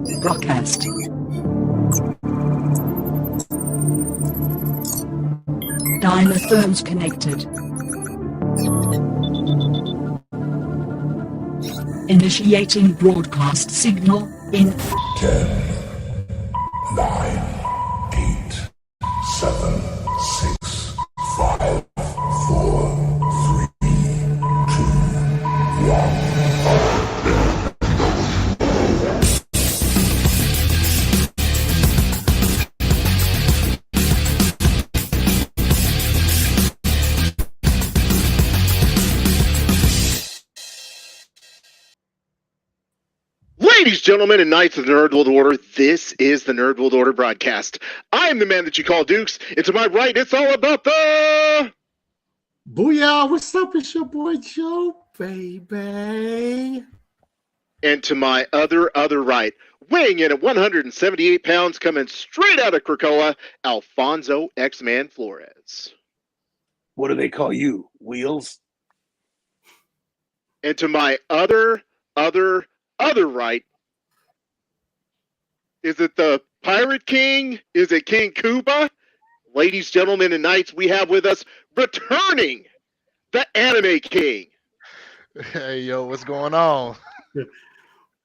Broadcast. Dynaphones connected. Initiating broadcast signal in 10, 9, 8, 7, 6, 5, 4, 3, 2, 1. Ladies, gentlemen, and knights of the Nerd World Order, this is the Nerd World Order broadcast. I am the man that you call Dukes, and to my right, it's all about the... Booyah, what's up? It's your boy Joe, baby. And to my other right, weighing in at 178 pounds, coming straight out of Krakoa, Alfonso X-Man Flores. What do they call you? Wheels? And to my other right, is it the Pirate King? Is it King Kuba? Ladies, gentlemen, and knights, we have with us, returning, the Anime King. Hey, yo, what's going on?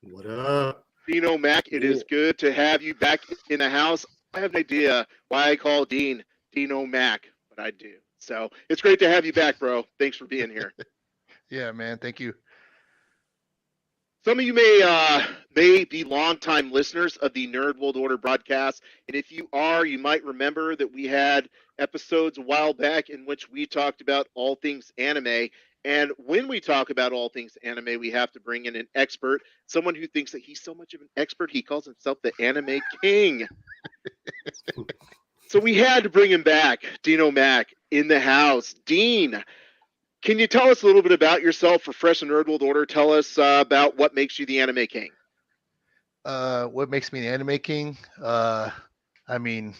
What up? Dino Mac, it is good to have you back in the house. I have an idea why I call Dean Dino Mac, but I do. So it's great to have you back, bro. Thanks for being here. Yeah, man, thank you. Some of you may be longtime listeners of the Nerd World Order broadcast, and if you are, you might remember that we had episodes a while back in which we talked about all things anime. And when we talk about all things anime, we have to bring in an expert, someone who thinks that he's so much of an expert, he calls himself the Anime King. So we had to bring him back, Dino Mac, in the house. Dean, can you tell us a little bit about yourself for Fresh and Nerd World Order? Tell us about what makes you the Anime King. What makes me the Anime King? I mean,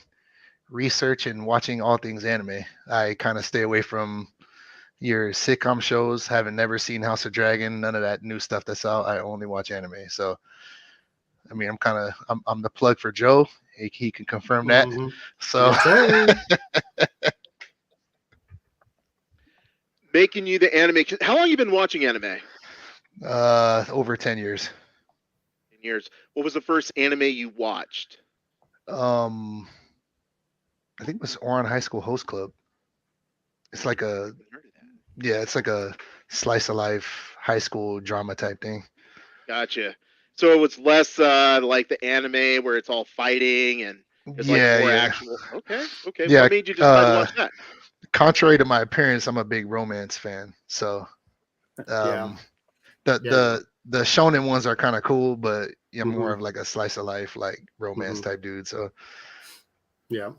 research and watching all things anime. I kind of stay away from your sitcom shows. Haven't never seen House of Dragon, none of that new stuff that's out. I only watch anime. So, I mean, I'm the plug for Joe. He can confirm that. Mhm. So, Making you the Anime King. How long have you been watching anime? over 10 years. 10 years. What was the first anime you watched? I think it was Oran High School Host Club. It's like I a haven't heard of that. Yeah, it's like a slice of life high school drama type thing. Gotcha. So it was less like the anime where it's all fighting and it's like more actual. Okay. Yeah, What made you decide to watch that? Contrary to my appearance, I'm a big romance fan. So Yeah. the shonen ones are kind of cool, but I'm more Mhm. of like a slice of life, like romance Mhm. type dude. So Yeah.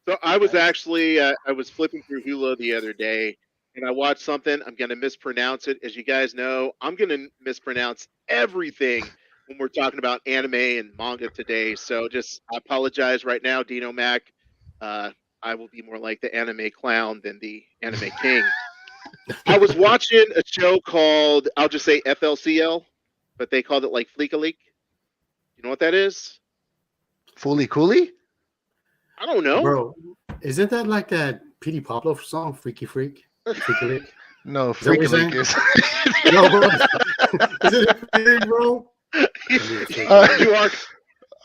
So I was actually I was flipping through Hulu the other day, and I watched something. I'm going to mispronounce it. As you guys know, I'm going to mispronounce everything when we're talking about anime and manga today. So just I apologize right now, Dino Mac. I will be more like the anime clown than the anime king. I was watching a show called, I'll just say FLCL, but they called it like Fleeka Leak. You know what that is? Fully Cooley? I don't know. Bro, isn't that like that Petey Pablo song, Freaky Freak? Freaky Leak? No, Is that what Freaky you're Leak is. No, bro. Is it Freaky Leak, bro? You are.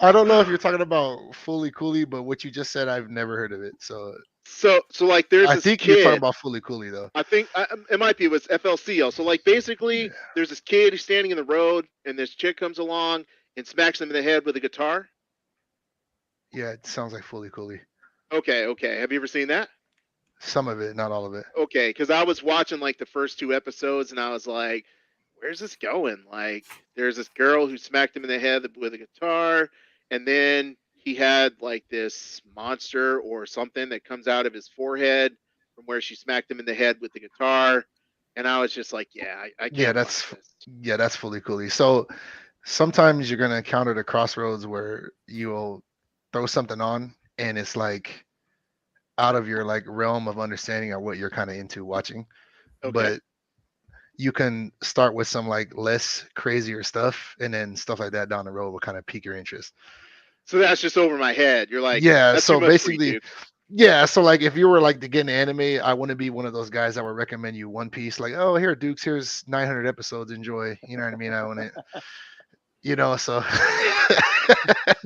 I don't know if you're talking about Fully Cooley, but what you just said, I've never heard of it. So So like there's I this think kid. you're talking about Fully Cooley though. I think it might be. It was FLCL. So like basically, there's this kid who's standing in the road, and this chick comes along and smacks him in the head with a guitar. Yeah, it sounds like Fully Cooley. Okay. Have you ever seen that? Some of it, not all of it. Okay, because I was watching like the first two episodes, and I was like, "Where's this going?" Like, there's this girl who smacked him in the head with a guitar, and then he had like this monster or something that comes out of his forehead from where she smacked him in the head with the guitar, and I was just like, "Yeah, I can't watch this." That's Fully Cooley. So sometimes you're gonna encounter the crossroads where you'll throw something on and it's like out of your like realm of understanding or what you're kind of into watching. Okay. But you can start with some like less crazier stuff, and then stuff like that down the road will kind of pique your interest. So that's just over my head. You're like, Yeah, that's so too much for you, basically, dude. yeah, so like if you were like to get into anime, I wouldn't be one of those guys that would recommend you One Piece. Like, oh, here, Dukes, here's 900 episodes, enjoy. You know what I mean? I wouldn't, so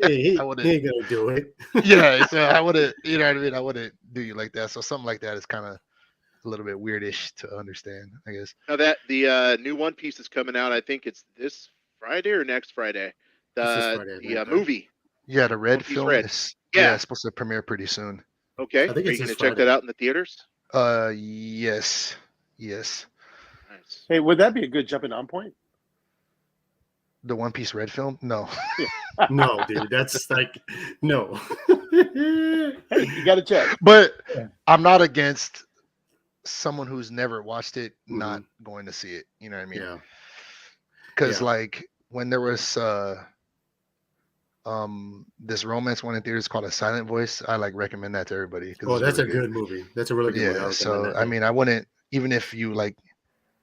He I ain't wouldn't. gonna do it. Yeah, so I wouldn't. You know what I mean? I wouldn't do you like that. So something like that is kind of a little bit weirdish to understand, I guess. Now that the new One Piece is coming out, I think it's this Friday or next Friday. It's this The Friday, I the think, right? movie. Yeah, the Red One Piece film Red. is Yeah. it's supposed to premiere pretty soon. Okay. I think Are it's you gonna this check that Friday. out in the theaters? Yes. Nice. Hey, would that be a good jumping on point? The One Piece Red film? No. No, dude, that's like no. Hey, you got to check. But Yeah. I'm not against someone who's never watched it not Mhm. going to see it. You know what I mean? Yeah. Because Yeah. like when there was this romance one in theaters called A Silent Voice, I like recommend that to everybody. 'Cause Oh, it's that's really a good movie. That's a really good movie. I Yeah. recommend So that, I yeah. mean, I wouldn't, even if you like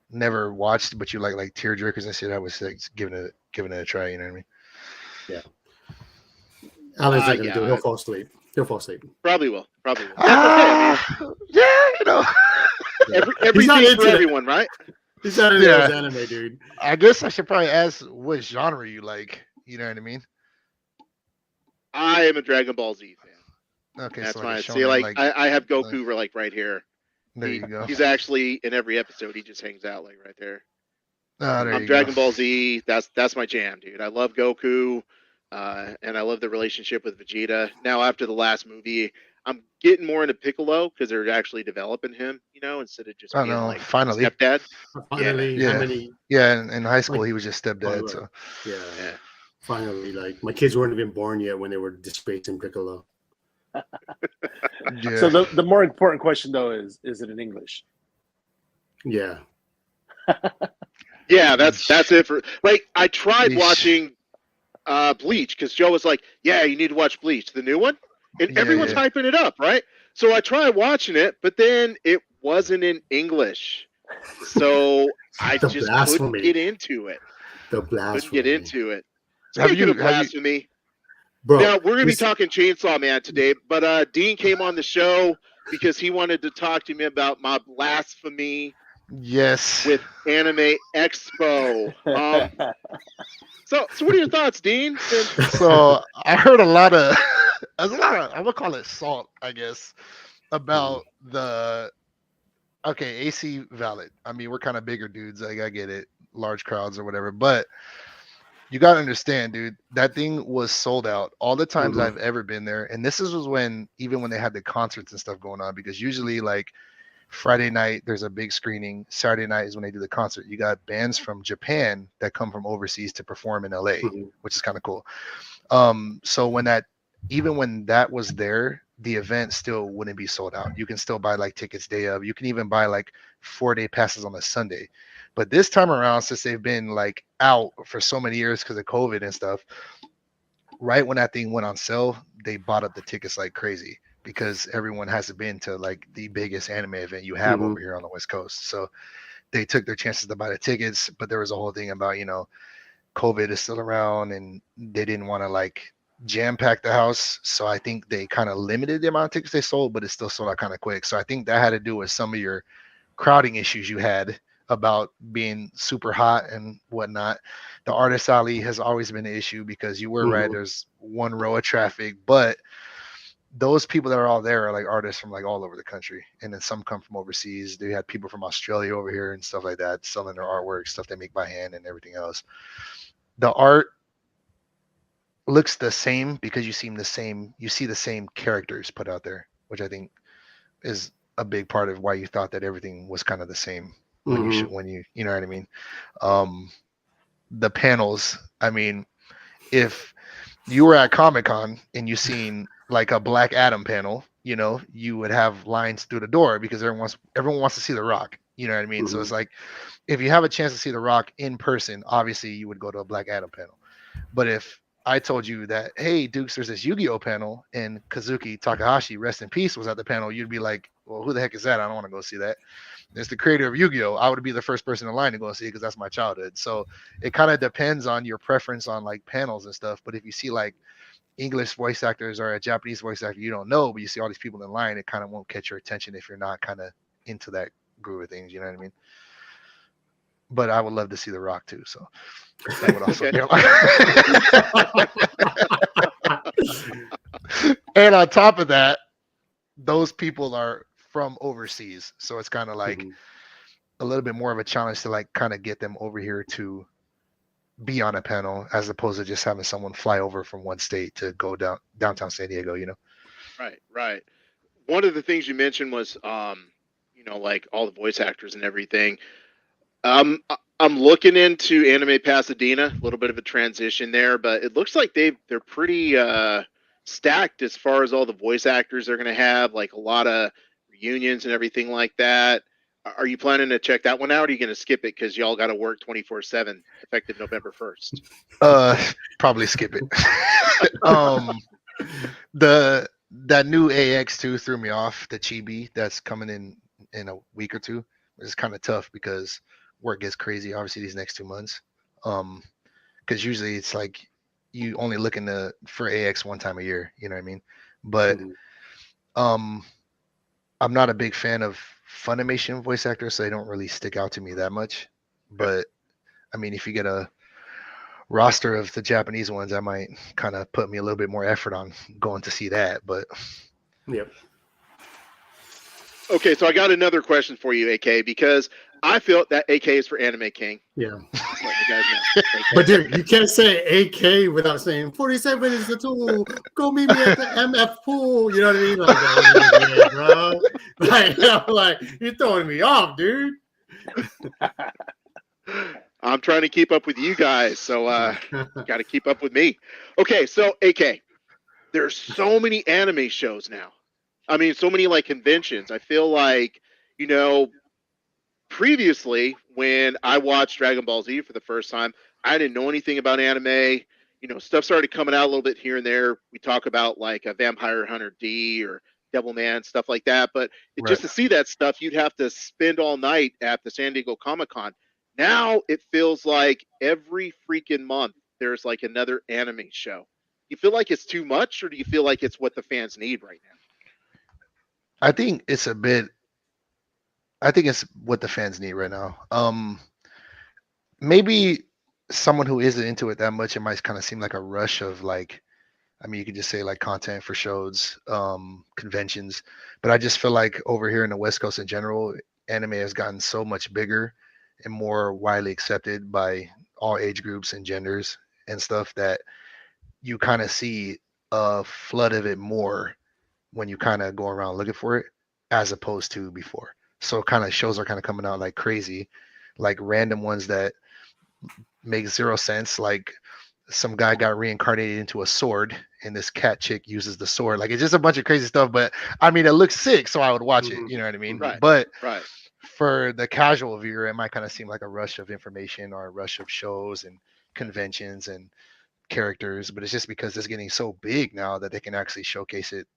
never watched, but you like tear jerkers and shit, I would say giving it a try. You know what I mean? Alex not gonna yeah. do it. He'll fall asleep. He'll fall asleep. Probably will. That's okay. I mean, Yeah, you know. everything's into for it. everyone, right? He's not into Yeah. those anime, dude. I guess I should probably ask what genre you like. You know what I mean? I am a Dragon Ball Z fan. Okay, That's so why. like a See, shonen, like I have Goku right here. there you go. He's actually in every episode. He just hangs out like right there. Ah, there I'm you Dragon go. Ball Z. That's my jam, dude. I love Goku, and I love the relationship with Vegeta. Now after the last movie, I'm getting more into Piccolo because they're actually developing him, instead of just I being know, like finally. stepdad. Finally, Yeah. how many? Yeah, in high school Like- he was just stepdad. Right. So Yeah. Yeah. Finally, like my kids weren't even born yet when they were disgracing Piccolo. yeah. So the more important question though is it in English? Yeah. Yeah, that's it for. Like I tried Yeesh. watching Bleach because Joe was like, "Yeah, you need to watch Bleach, the new one," and Yeah, everyone's yeah. hyping it up, right? So I tried watching it, but then it wasn't in English, so I The just blasphemy. couldn't get into it. The Couldn't blasphemy. get into it. Have Speaking you- of have you- blasphemy, Bro, now we're gonna be this- talking Chainsaw Man today, but Dean came on the show because he wanted to talk to me about my blasphemy yes. with Anime Expo. So what are your thoughts, Dean? So I heard a lot of I'm gonna call it salt, I guess, about the AC valid. I mean, we're kind of bigger dudes. Like I get it, large crowds or whatever, but you gotta understand, dude, that thing was sold out all the times Mhm. I've ever been there. And this was when they had the concerts and stuff going on, because usually like Friday night there's a big screening, Saturday night is when they do the concert. You got bands from Japan that come from overseas to perform in LA, Mhm. which is kind of cool. So when that was there, the event still wouldn't be sold out. You can still buy like tickets day of. You can even buy like 4-day passes on a Sunday. But this time around, since they've been like out for so many years because of COVID and stuff, right when that thing went on sale, they bought up the tickets like crazy, because everyone has been to like the biggest anime event you have Mhm. over here on the West Coast. So they took their chances to buy the tickets, but there was a whole thing about, COVID is still around and they didn't want to like jam pack the house. So I think they kind of limited the amount of tickets they sold, but it still sold out kind of quick. So I think that had to do with some of your crowding issues you had about being super hot and whatnot. The artist alley has always been an issue because you were right. Mhm. There's one row of traffic, but those people that are all there are like artists from like all over the country. And then some come from overseas. They had people from Australia over here and stuff like that, selling their artwork, stuff they make by hand and everything else. The art looks the same because you see the same characters put out there, which I think is a big part of why you thought that everything was kind of the same when you know what I mean. The panels, I mean, if you were at Comic-Con and you seen like a Black Adam panel, you would have lines through the door because everyone wants to see The Rock. You know what I mean? So it's like, if you have a chance to see The Rock in person, obviously you would go to a Black Adam panel. But if I told you that, hey, Dukes, there's this Yu-Gi-Oh panel, and Kazuki Takahashi, rest in peace, was at the panel, you'd be like, well, who the heck is that? I don't want to go see that. It's the creator of Yu-Gi-Oh. I would be the first person in line to go see it because that's my childhood. So it kind of depends on your preference on like panels and stuff. But if you see like English voice actors or a Japanese voice actor you don't know, but you see all these people in line, it kind of won't catch your attention if you're not kind of into that groove of things. You know what I mean? But I would love to see The Rock too. So that would also be And on top of that, those people are from overseas. So it's kind of like a little bit more of a challenge to like kind of get them over here to be on a panel as opposed to just having someone fly over from one state to go downtown San Diego, you know? Right. One of the things you mentioned was, like all the voice actors and everything. I'm looking into Anime Pasadena, a little bit of a transition there, but it looks like they're pretty stacked as far as all the voice actors they're going to have, like a lot of reunions and everything like that. Are you planning to check that one out, or are you going to skip it because y'all got to work 24/7 effective November 1st? Probably skip it. That new AX2 threw me off, the Chibi that's coming in a week or two. It's kind of tough because work gets crazy obviously these next 2 months. Because usually it's like you only looking for AX one time a year, you know what I mean? But I'm not a big fan of Funimation voice actors, so they don't really stick out to me that much. But I mean, if you get a roster of the Japanese ones, I might kind of put me a little bit more effort on going to see that. But Okay, so I got another question for you, AK, because I feel that AK is for Anime King. Yeah. Just letting you guys know. AK. But dude, you can't say AK without saying 47 is the tool. Go meet me at the MF pool. You know what I mean? Like, that, bro. Like, you're throwing me off, dude. I'm trying to keep up with you guys, so got to keep up with me. Okay, so AK, there's so many anime shows now. I mean, so many like conventions. I feel like, previously when I watched Dragon Ball Z for the first time, I didn't know anything about anime. Stuff started coming out a little bit here and there. We talk about like a Vampire Hunter D or Devilman, stuff like that. But just to see that stuff, you'd have to spend all night at the San Diego Comic-Con. Now it feels like every freaking month there's like another anime show. You feel like it's too much, or do you feel like it's what the fans need right now? I think it's what the fans need right now. Maybe someone who isn't into it that much, it might kind of seem like a rush of like, I mean, you could just say like content for shows, conventions, but I just feel like over here in the West Coast in general, anime has gotten so much bigger and more widely accepted by all age groups and genders and stuff that you kind of see a flood of it more when you kind of go around looking for it as opposed to before. So kind of shows are kind of coming out like crazy, like random ones that make zero sense. Like some guy got reincarnated into a sword and this cat chick uses the sword. Like it's just a bunch of crazy stuff, but I mean, it looks sick. So I would watch it, you know what I mean? Right. But Right. for the casual viewer, it might kind of seem like a rush of information or a rush of shows and conventions and characters, but it's just because it's getting so big now that they can actually showcase it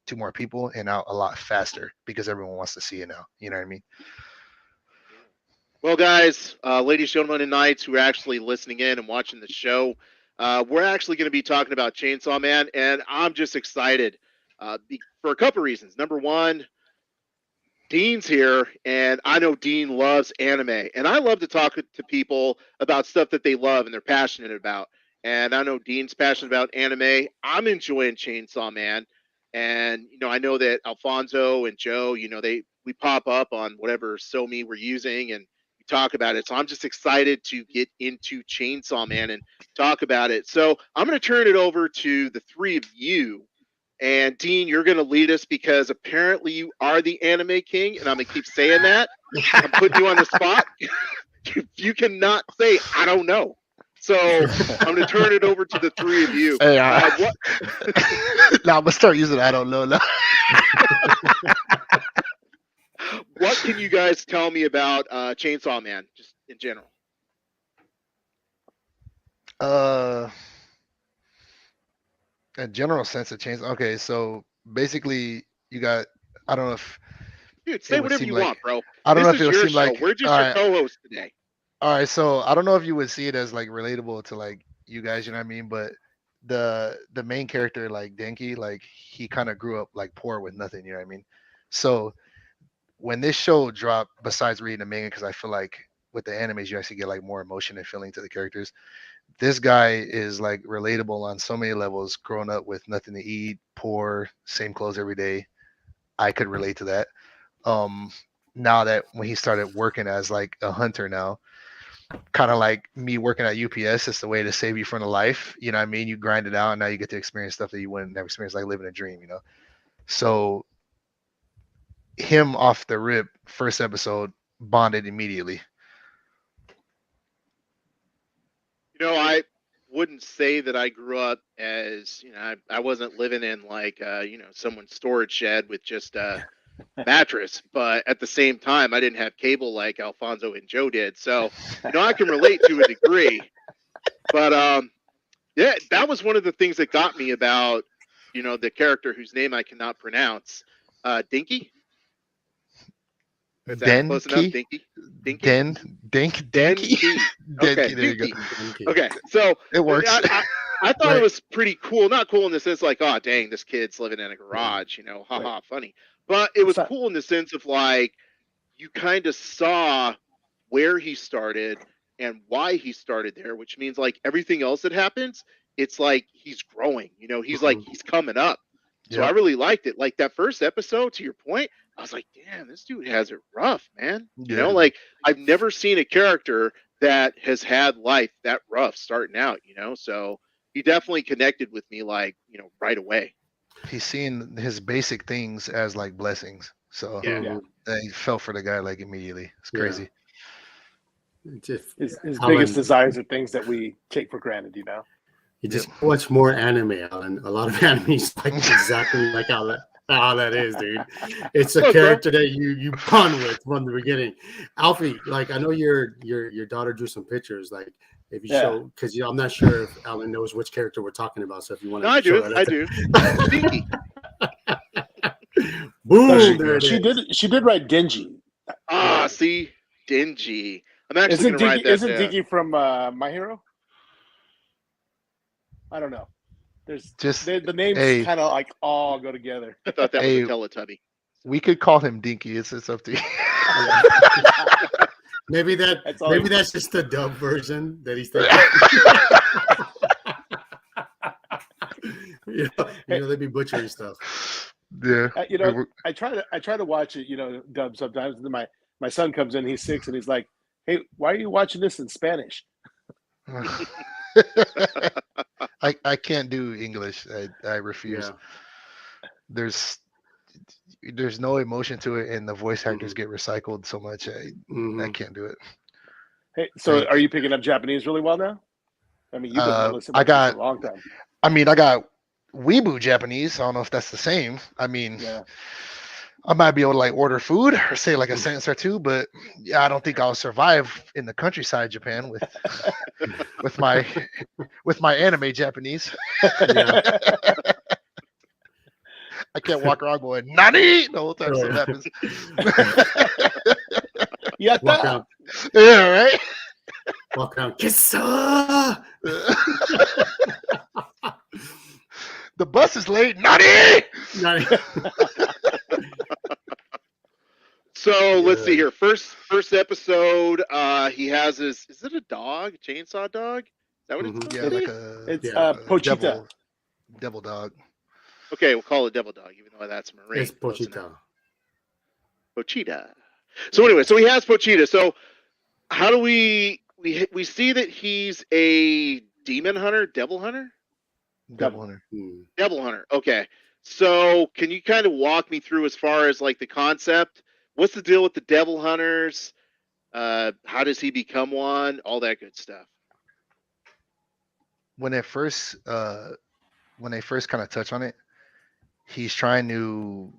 to more people and out a lot faster because everyone wants to see it now. You know what I mean? Well, guys, ladies, gentlemen, and knights who are actually listening in and watching the show, we're actually going to be talking about Chainsaw Man, and I'm just excited for a couple reasons. Number one, Dean's here, and I know Dean loves anime, and I love to talk to people about stuff that they love and they're passionate about. And I know Dean's passionate about anime. I'm enjoying Chainsaw Man, and I know that Alfonso and Joe, we pop up on whatever SoMe we're using, and we talk about it. So I'm just excited to get into Chainsaw Man and talk about it. So I'm going to turn it over to the three of you. And Dean, you're going to lead us because apparently you are the anime king, and I'm going to keep saying that. I'm putting you on the spot. You cannot say, I don't know. So I'm going to turn it over to the three of you. Hey, now I'm going to start using I don't know now. What can you guys tell me about Chainsaw Man, just in general? A general sense of change. Okay, so basically, you got. I don't know if Dude, it say would whatever seem you like. want, bro. I don't know This if it is would your seem show. like. We're just All your right, co-host today. all right. So I don't know if you would see it as like relatable to like you guys. You know what I mean? But the main character, like Denki, like he kind of grew up like poor with nothing. You know what I mean? So when this show dropped, besides reading the manga, because I feel like with the animes you actually get like more emotion and feeling to the characters. This guy is like relatable on so many levels. Growing up with nothing to eat, poor, same clothes every day. I could relate to that. Um, Now that when he started working as like a hunter now, kind of like me working at UPS, it's the way to save you from the life. You know what I mean? You grind it out, and now you get to experience stuff that you wouldn't have experienced, like living a dream. You know, so him off the rip, first episode, bonded immediately. I wouldn't say that I grew up as, I wasn't living in like, someone's storage shed with just a mattress, but at the same time, I didn't have cable like Alfonso and Joe did. So, I can relate to a degree. But yeah, that was one of the things that got me about, the character whose name I cannot pronounce. Dinky? Is that close enough? Denki, Dinky? Dinky? Dinky. Denki. Okay, Denki, there you go. Dinky. Okay, so It works. I thought it was pretty cool. Not cool in the sense like, oh, dang, this kid's living in a garage, haha, funny. But it was It's not- cool in the sense of like, you kind of saw where he started and why he started there, which means like everything else that happens, it's like he's growing, he's like, he's coming up. So Yep. I really liked it. Like that first episode, to your point, I was like, damn, this dude has it rough, man. Yeah. Like I've never seen a character that has had life that rough starting out, so he definitely connected with me like, right away. He's seeing his basic things as like blessings. So Yeah. Yeah. he fell for the guy like immediately. It's Yeah. crazy. Just His Alan, biggest desires are things that we take for granted, you just watch more anime, Alan. A lot of animes like exactly like how that is, dude. It's a Look, bro. character that you bond with from the beginning. Alfie, like I know your daughter drew some pictures. Like if you Yeah. show, because I'm not sure if Alan knows which character we're talking about. So if you want No, to, I do. show I it, do. Dinky. Boom! now. there it She is. did write Genji. Ah, see, dingy. I'm actually Isn't going to write Dinky, that isn't down. Dinky from My Hero? I don't know. There's Just the names hey. kind of like all go together. I thought that Hey. was a Teletubby. we could call him Dinky. It's up to you. Maybe That's all maybe he- that's just the dub version that he's thinking. They'd be butchering stuff. Yeah. I try to watch it, dub sometimes. And then my son comes in, he's 6, and he's like, "Hey, why are you watching this in Spanish?" I can't do English. I refuse. Yeah. There's no emotion to it, and the voice actors get recycled so much. I Mhm. can't do it. Hey, so are you picking up Japanese really well now? I mean, you've been listening I to this got- for a long time. I mean, I got Weebu Japanese. I don't know if that's the same. I mean, Yeah. I might be able to like order food or say like a sentence or two, but yeah, I don't think I'll survive in the countryside Japan with with my anime Japanese. Yeah. I can't walk around going "Nani" the whole time something happens. Yatta! Walk out, Yeah, right. walk out. Kissa! The bus is late. "Nani." So let's Yeah. see here. First episode. He has his. Is it a dog? Chainsaw dog? Is that what it's Mhm. supposed Yeah, to be? like a It's Yeah. Pochita. devil dog. Okay, we'll call it Devil Dog, even though that's a Marine. It's Close enough. Pochita. Pochita. So anyway, so he has Pochita. So how do we see that he's a demon hunter, devil hunter? Devil hunter. Hmm. Devil hunter. Okay. So can you kind of walk me through as far as like the concept? What's the deal with the devil hunters? How does he become one? All that good stuff. When they first kind of touch on it, he's trying to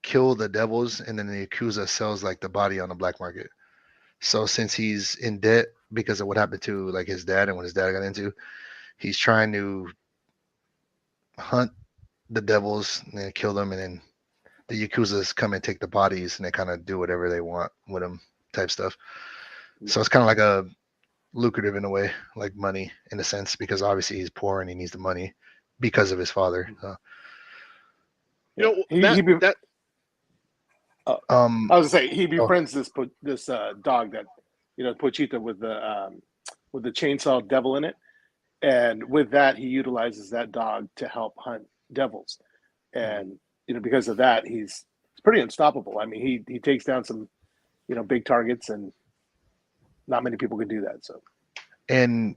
kill the devils, and then the Yakuza sells like the body on the black market. So since he's in debt because of what happened to like his dad and what his dad got into, he's trying to hunt the devils and then kill them, and then the Yakuzas come and take the bodies and they kind of do whatever they want with them type stuff. So it's kind of like a lucrative in a way, like money in a sense, because obviously he's poor and he needs the money because of his father. So, You know, He- that, he be- that I was gonna say he Oh. befriends this dog that Pochita with the chainsaw devil in it, and with that he utilizes that dog to help hunt devils, and because of that he's pretty unstoppable. I mean he takes down some big targets, and not many people can do that. So and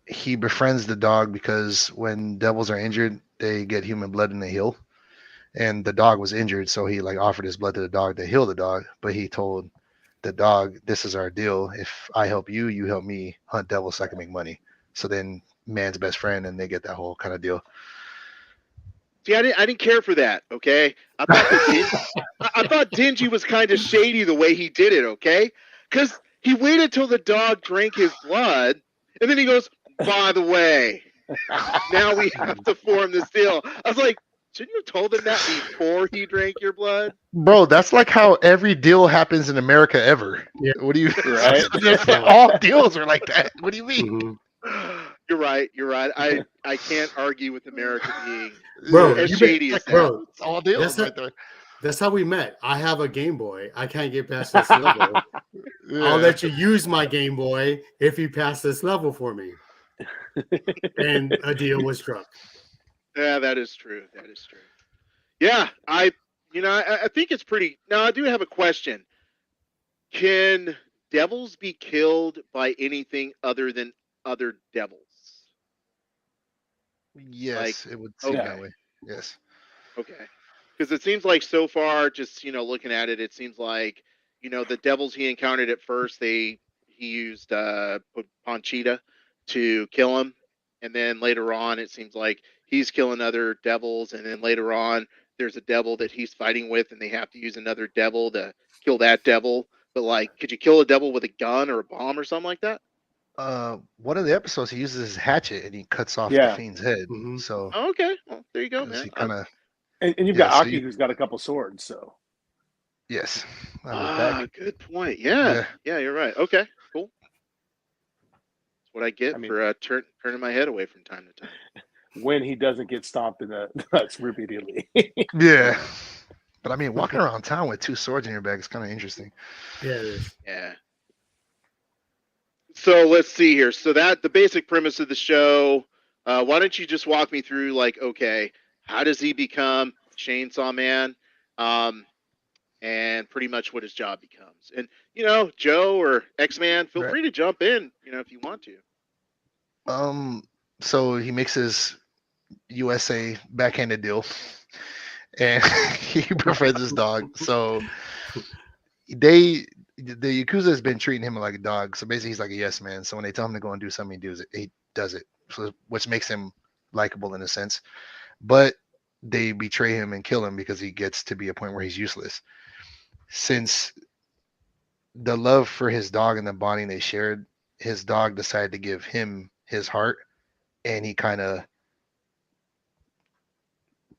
he befriends the dog because when devils are injured, they get human blood and they heal. And the dog was injured, so he like offered his blood to the dog to heal the dog. But he told the dog, "This is our deal. If I help you, you help me hunt devils so I can make money." So then man's best friend, and they get that whole kind of deal. see, I didn't care for that. Okay, I thought I thought Dingy was kind of shady the way he did it. Okay, because he waited till the dog drank his blood, and then he goes, "By the way, now we have to form this deal." I was like, shouldn't you have told him that before he drank your blood? Bro, that's like how every deal happens in America ever. Yeah. What do you? Right. All deals are like that. What do you mean? Mhm. You're right. You're right. I can't argue with America being Bro, as you shady as that. Bro, It's all deals That's right it. there. that's how we met. I have a Game Boy. I can't get past this level. Yeah. I'll let you use my Game Boy if you pass this level for me. And a deal was struck. Yeah, that is true. That is true. Yeah, I think it's pretty. Now, I do have a question. Can devils be killed by anything other than other devils? Yes, it would seem okay. that way. Yes. Okay. Because it seems like so far, just looking at it, it seems like the devils he encountered at first, he used Ponchita to kill him, and then later on, it seems like he's killing other devils, and then later on, there's a devil that he's fighting with, and they have to use another devil to kill that devil. But like, could you kill a devil with a gun or a bomb or something like that? One of the episodes he uses his hatchet and he cuts off Yeah. the fiend's head. Mhm. So Oh, okay, well, there you go, man. he kind of and you've Yeah, got so Aki you- who's got a couple swords. So yes. On his back. Good point. Yeah. Yeah. You're right. Okay, cool. That's what I get I mean- for turning my head away from time to time. when he doesn't get stomped in the nuts repeatedly. Yeah. But I mean, walking around town with two swords in your bag is kind of interesting. Yeah, it is. Yeah. So let's see here. So that the basic premise of the show. Why don't you just walk me through, like, okay, how does he become Chainsaw Man, and pretty much what his job becomes. And Joe or X-Man, feel Right. free to jump in, if you want to. So he makes his USA backhanded deal, and he befriends his dog. So the Yakuza has been treating him like a dog. So basically, he's like a yes man. So when they tell him to go and do something, he does it. So which makes him likable in a sense. But they betray him and kill him because he gets to be a point where he's useless. Since the love for his dog and the bonding they shared, his dog decided to give him his heart, and he kind of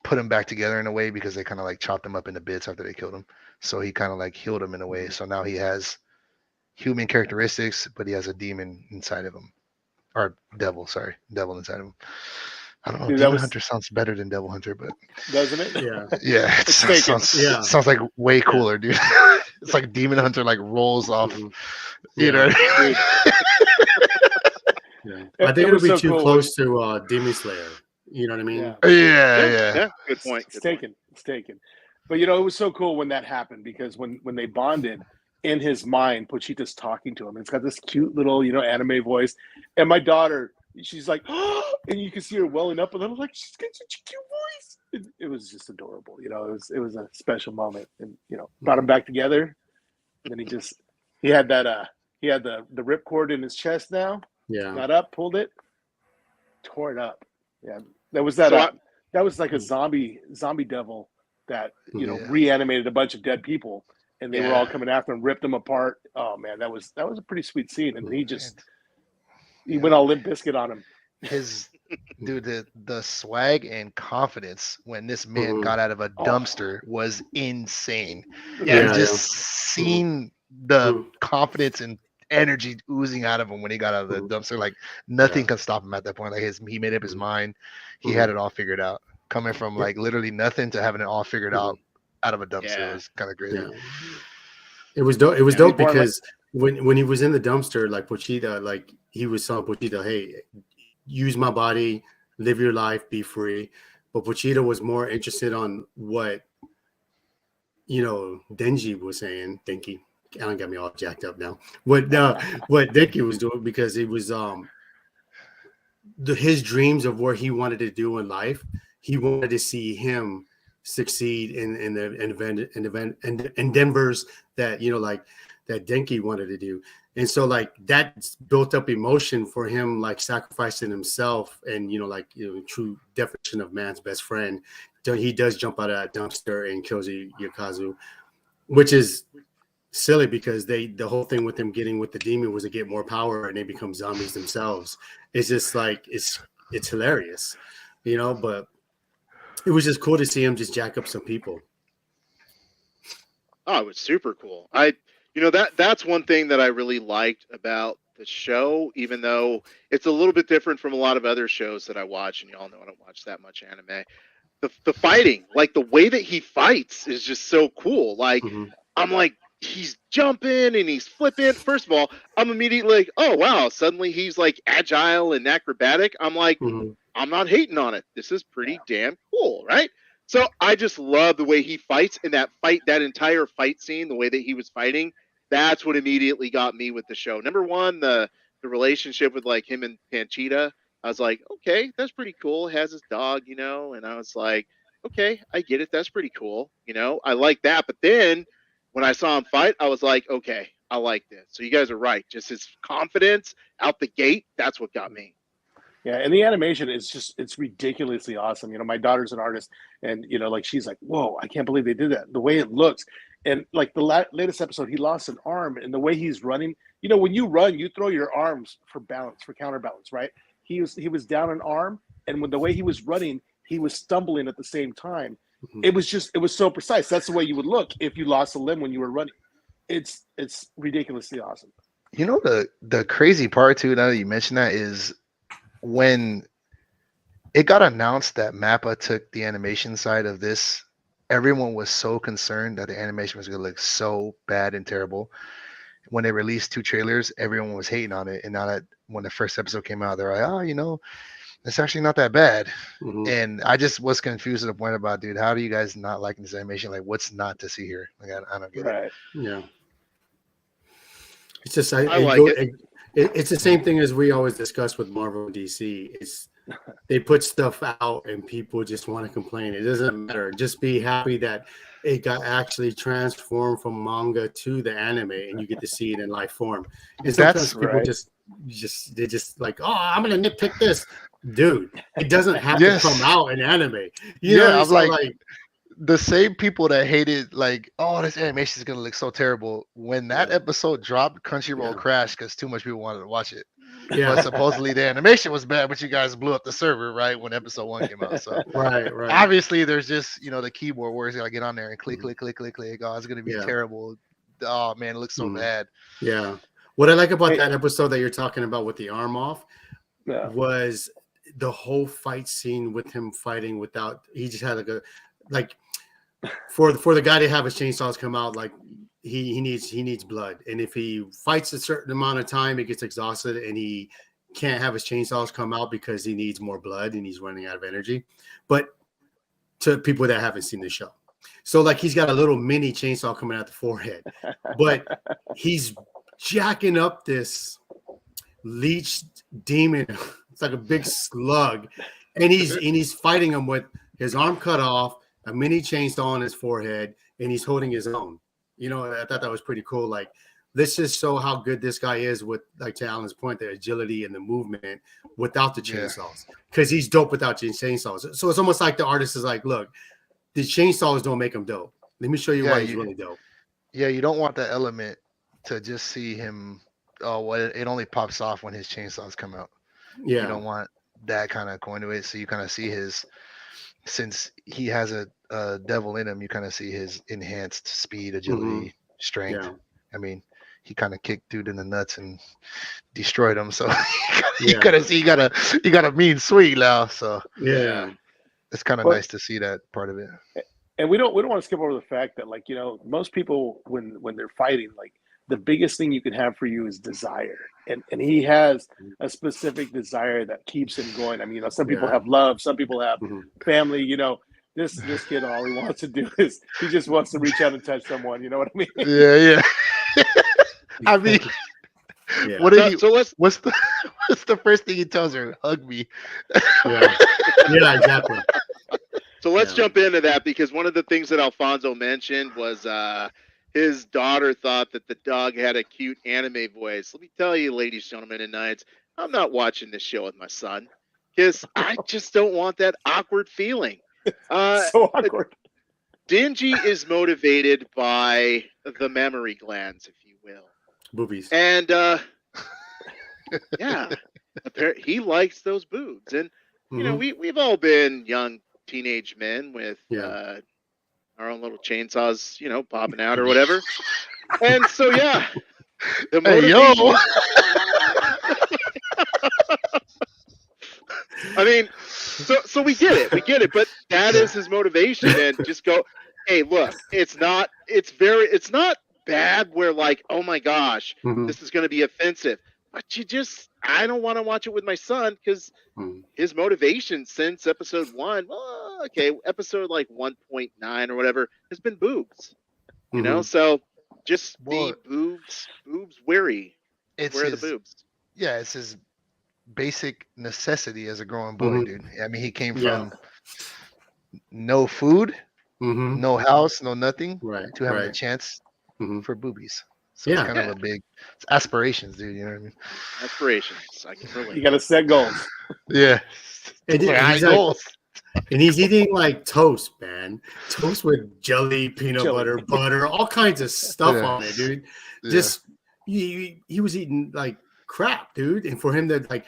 put him back together in a way because they kind of like chopped him up into bits after they killed him. So he kind of like healed him in a way. So now he has human characteristics, but he has a demon inside of him, or devil inside of him. I don't know. Dude, that Demon was- Hunter sounds better than Devil Hunter, but Doesn't it? Yeah. yeah, it It's taken. sounds, Yeah. it sounds like way cooler, dude. It's like Demon Hunter like rolls off, Mhm. you know. Yeah. It- I it think it'll was be so too cool close to Demon Slayer. You know what I mean? Yeah. Yeah. Good point. It's Good point. taken. It's taken. But it was so cool when that happened because when they bonded, in his mind, Pochita's talking to him. And it's got this cute little, anime voice. And my daughter, she's like, oh, and you can see her welling up a little, like she's got such a cute voice. It was just adorable. It was a special moment, and brought them back together. And then he had that he had the ripcord in his chest now. Yeah. Got up, pulled it, tore it up. Yeah, that was that. So That was like a zombie devil that Yeah. reanimated a bunch of dead people, and they were Yeah. all coming after him, ripped them apart. Oh man, that was a pretty sweet scene. And he went all Limp Bizkit on him. His dude, the swag and confidence when this man Mhm. got out of a Oh. dumpster was insane. Yeah. And just seeing the Mhm. confidence and energy oozing out of him when he got out of the Mhm. dumpster, like nothing Yeah. could stop him at that point. Like he made up his Mhm. mind. He Mhm. had it all figured out. Coming from Yeah. like literally nothing to having it all figured out of a dumpster Yeah. was kind of crazy. Yeah. It was dope. It was Yeah, he dope born like- because when he was in the dumpster, like Pochita, like he was telling Pochita, "Hey, use my body, live your life, be free." But Pochita was more interested on what Denji was saying. Denki, Alan got me all jacked up now. What Denki was doing because it was his dreams of where he wanted to do in life. He wanted to see him succeed in the endeavors that like that Denki wanted to do, and so like that built up emotion for him, like sacrificing himself, and true definition of man's best friend. He does jump out of that dumpster and kills Yukazu, which is silly because the whole thing with him getting with the demon was to get more power and they become zombies themselves. It's just like it's hilarious, but it was just cool to see him just jack up some people. Oh, it was super cool. That's one thing that I really liked about the show, even though it's a little bit different from a lot of other shows that I watch, and y'all know I don't watch that much anime. The fighting, like the way that he fights is just so cool. Like Mhm. I'm like, he's jumping and he's flipping. First of all, I'm immediately like, oh wow, suddenly he's like agile and acrobatic. I'm like, Mhm. I'm not hating on it. This is pretty damn cool, right? So I just love the way he fights, and that entire fight scene, the way that he was fighting, that's what immediately got me with the show. Number one, the relationship with like him and Panchita. I was like, okay, that's pretty cool. Has his dog, and I was like, okay, I get it. That's pretty cool. I like that. But then when I saw him fight, I was like, okay, I like this. So you guys are right. Just his confidence out the gate, that's what got me. Yeah, and the animation is it's ridiculously awesome. My daughter's an artist, and like she's like, "Whoa, I can't believe they did that." The way it looks, and like the latest episode, he lost an arm, and the way he's running. When you run, you throw your arms for balance, for counterbalance, right? He was down an arm, and when the way he was running, he was stumbling at the same time. Mhm. It was so precise. That's the way you would look if you lost a limb when you were running. It's ridiculously awesome. The crazy part too, now that you mention that, is when it got announced that Mappa took the animation side of this, everyone was so concerned that the animation was going to look so bad and terrible. When they released 2 trailers, everyone was hating on it. And now that when the first episode came out, they're like, oh, it's actually not that bad. Mhm. And I just was confused to the point about, dude, how do you guys not liking this animation? Like, what's not to see here? Like, I don't get it. Right. Yeah. It's just I like it. It's the same thing as we always discuss with Marvel and DC. It's they put stuff out and people just want to complain. It doesn't matter. Just be happy that it got actually transformed from manga to the anime, and you get to see it in live form. And sometimes That's people right. they just like, oh, I'm gonna nitpick this, dude. It doesn't have Yes. to come out in anime. Yeah, I'm So, like, the same people that hated, like, oh, this animation is gonna look so terrible. When that episode dropped, Crunchyroll Yeah. crashed because too much people wanted to watch it. But yeah, supposedly the animation was bad, but you guys blew up the server right when episode 1 came out. So right. obviously there's just the keyboard where you gotta get on there and click. Oh, it's gonna be Yeah. terrible. Oh man, it looks so Mhm. bad. Yeah. What I like about Hey. that episode that you're talking about with the arm off Yeah. was the whole fight scene with him fighting without. He just had like for the guy to have his chainsaws come out, like he needs blood, and if he fights a certain amount of time, he gets exhausted and he can't have his chainsaws come out because he needs more blood and he's running out of energy. But to people that haven't seen the show, so like he's got a little mini chainsaw coming out the forehead, but he's jacking up this leech demon. It's like a big slug, and he's fighting him with his arm cut off, a mini chainsaw on his forehead, and he's holding his own. I thought that was pretty cool. Like, let's just show how good this guy is with, like, to Alan's point, the agility and the movement without the Yeah. chainsaws, because he's dope without chainsaws. So it's almost like the artist is like, look, the chainsaws don't make him dope. Let me show you Yeah, why he's really dope. Yeah, you don't want that element to just see him. Oh, well, it only pops off when his chainsaws come out. You Yeah. don't want that kind of going to it. So you kind of see his, since he has a devil in him, you kind of see his enhanced speed, agility, strength. Yeah. I mean, he kind of kicked dude in the nuts and destroyed him. So you Yeah. gotta see, you got a mean swing now. So Yeah. it's kind of Well- nice to see that part of it. And we don't want to skip over the fact that, like, you know, most people when they're fighting, like, the biggest thing you can have for you is desire, and he has a specific desire that keeps him going. I mean, you know, some people Yeah. have love, some people have Mhm. family. You know, this kid, all he wants to do is he just wants to reach out and touch someone. You know what I mean? Yeah. I mean, Yeah. what did So let's what's the first thing he tells her? Hug me. Yeah. Yeah, exactly. Yeah. jump into that, because one of the things that Alfonso mentioned was his daughter thought that the dog had a cute anime voice. Let me tell you, ladies, gentlemen, and knights, I'm not watching this show with my son because I just don't want that awkward feeling. So awkward. Dingy is motivated by the memory glands, if you will. Boobies. And yeah, he likes those boobs. And you know, Mhm. we've all been young teenage men with Yeah. our own little chainsaws, you know, popping out or whatever. And so yeah, the Hey motivation. yo. I mean, so we get it, but that is his motivation. And just go, hey, look, it's not bad where, like, oh my gosh, Mhm. this is going to be offensive. But I don't want to watch it with my son because Mhm. his motivation since episode 1, episode like 1.9 or whatever, has been boobs. You know, Mhm. so just Well, be boobs weary. it's Wear the his, boobs. yeah, it's his basic necessity as a growing boy, Mhm. dude. I mean, he came Yeah. from no food, Mhm. no house, no nothing, Right. to having a Right. chance Mhm. for boobies. So it's Yeah. kind of a big, it's aspirations, dude. You know what I mean? Aspirations. I can relate. You got to set goals. Yeah. And Those are high he's like, goals. and he's eating like toast, man. Toast with jelly, peanut Jelly. butter, all kinds of stuff Yeah. on it, dude. Yeah. Just he was eating like crap, dude. And for him to like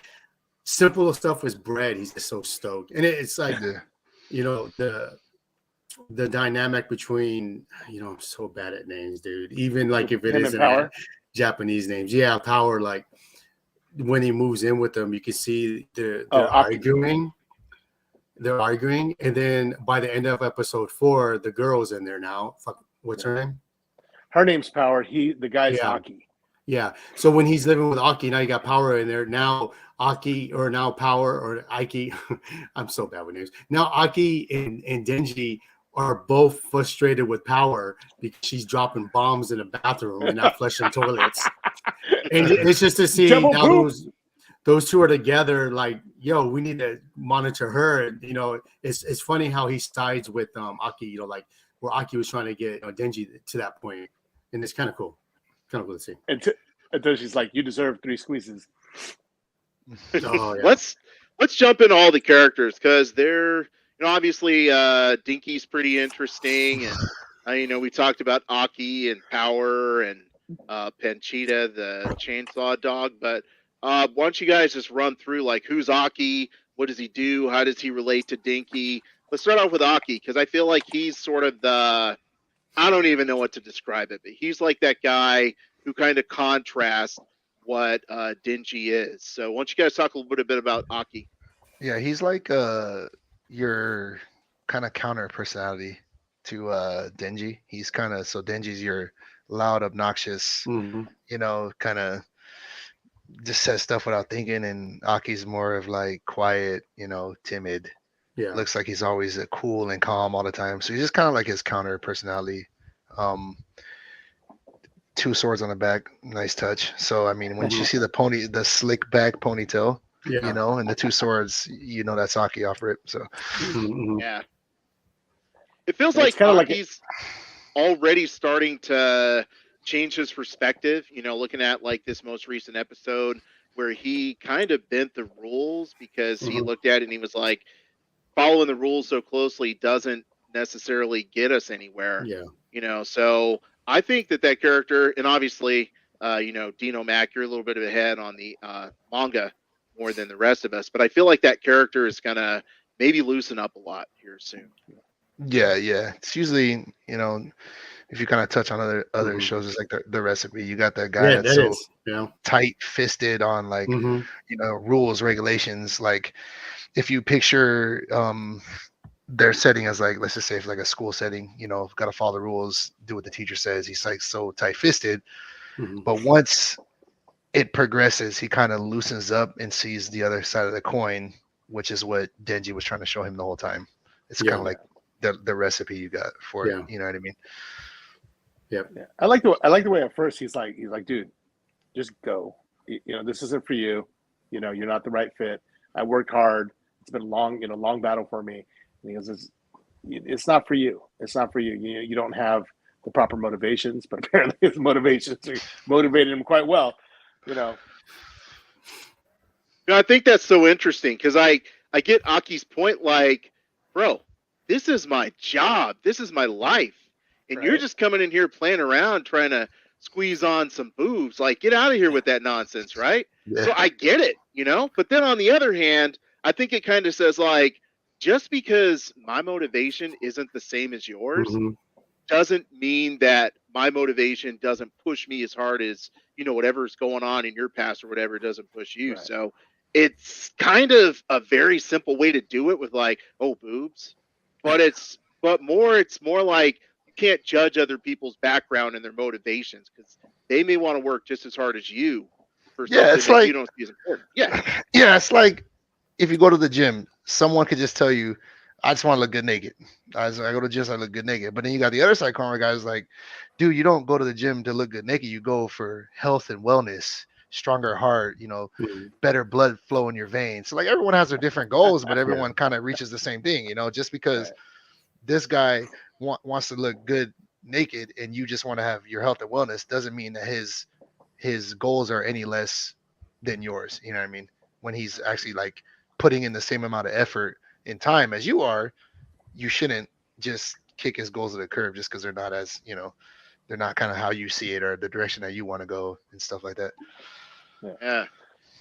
simple stuff was bread, he's just so stoked. And it's like, Yeah. you know, the dynamic between, you know, I'm so bad at names, dude. Even like if it Him is and an Power. Japanese names, yeah, Power. Like when he moves in with them, you can see they're Aki. arguing. They're arguing, and then by the end of episode 4, the girl's in there now. Fuck, what's her name? Her name's Power. The guy's Yeah. Aki. Yeah. So when he's living with Aki, now you got Power in there. Now Aki, or now Power, or Aiki. I'm so bad with names. Now Aki and Denji are both frustrated with Power because she's dropping bombs in the bathroom and not flushing toilets. And it's just to see Double now poop. those two are together. Like, yo, we need to monitor her. And, you know, it's funny how he sides with Aki. You know, like where Aki was trying to get Denji to that point, and it's kind of cool. Kind of cool to see. Until she's like, you deserve 3 squeezes. Oh yeah. Let's jump into all the characters because they're, you know, obviously Dinky's pretty interesting, and you know, we talked about Aki and Power and Panchita, the chainsaw dog. But why don't you guys just run through, like, who's Aki? What does he do? How does he relate to Dinky? Let's start off with Aki because I feel like he's sort of I don't even know what to describe it, but he's like that guy who kind of contrasts what Dingy is. So why don't you guys talk a little bit about Aki? Yeah, he's like your kind of counter personality to Denji. He's kind of, so Denji's your loud, obnoxious, Mhm. you know, kind of just says stuff without thinking, and Aki's more of like quiet, you know, timid. Yeah. Looks like he's always cool and calm all the time. So he's just kind of like his counter personality. 2 swords on the back, nice touch. So I mean, when you see the slick back ponytail, Yeah. you know, and the 2 swords, you know that's Aki off rip. So Mhm. Yeah. It feels It's like kinda like Aki's already starting to change his perspective, you know, looking at like this most recent episode where he kind of bent the rules because he Mhm. looked at it and he was like, following the rules so closely doesn't necessarily get us anywhere. Yeah. You know, so I think that character, and obviously, you know, Dino Mac, you're a little bit ahead on the manga more than the rest of us. But I feel like that character is gonna maybe loosen up a lot here soon. Yeah, yeah. It's usually, if you kind of touch on other Mhm. shows, it's like the recipe. You got that guy Yeah, that's that so is. Yeah. tight fisted on like Mhm. rules, regulations. Like if you picture their setting as like, let's just say, like a school setting, got to follow the rules, do what the teacher says. He's like so tight fisted, Mhm. but once it progresses, he kind of loosens up and sees the other side of the coin, which is what Denji was trying to show him the whole time. It's kind Yeah. of like the recipe you got for Yeah. it. You know what I mean? Yeah, I like the way at first he's like, dude, just go. This isn't for you. You're not the right fit. I worked hard. It's been a long battle for me. And he goes, it's not for you. It's not for you. You don't have the proper motivations, but apparently his motivations motivated him quite well. I think that's so interesting because I get Aki's point. Like, bro, this is my job. This is my life. And you're Right. just coming in here playing around trying to squeeze on some boobs. Like, get out of here with that nonsense, right? Yeah. So I get it, But then on the other hand, I think it kind of says, like, just because my motivation isn't the same as yours Mhm. doesn't mean that my motivation doesn't push me as hard as, whatever's going on in your past or whatever doesn't push you. Right. So it's kind of a very simple way to do it with like, oh, boobs. But it's more like you can't judge other people's background and their motivations because they may want to work just as hard as you for Yeah, something it's that like- you don't see as important. Yeah. Yeah, it's like if you go to the gym, someone could just tell you, I just want to look good naked. I go to the gym, so I look good naked. But then you got the other side corner guys like, dude, you don't go to the gym to look good naked. You go for health and wellness, stronger heart, Mhm. better blood flow in your veins. So like everyone has their different goals, but everyone kind of reaches the same thing, just because Right. this guy wants to look good naked and you just want to have your health and wellness doesn't mean that his goals are any less than yours. You know what I mean? When he's actually like putting in the same amount of effort in time as you are, you shouldn't just kick his goals to the curb just because they're not as, they're not kind of how you see it or the direction that you want to go and stuff like that. Yeah.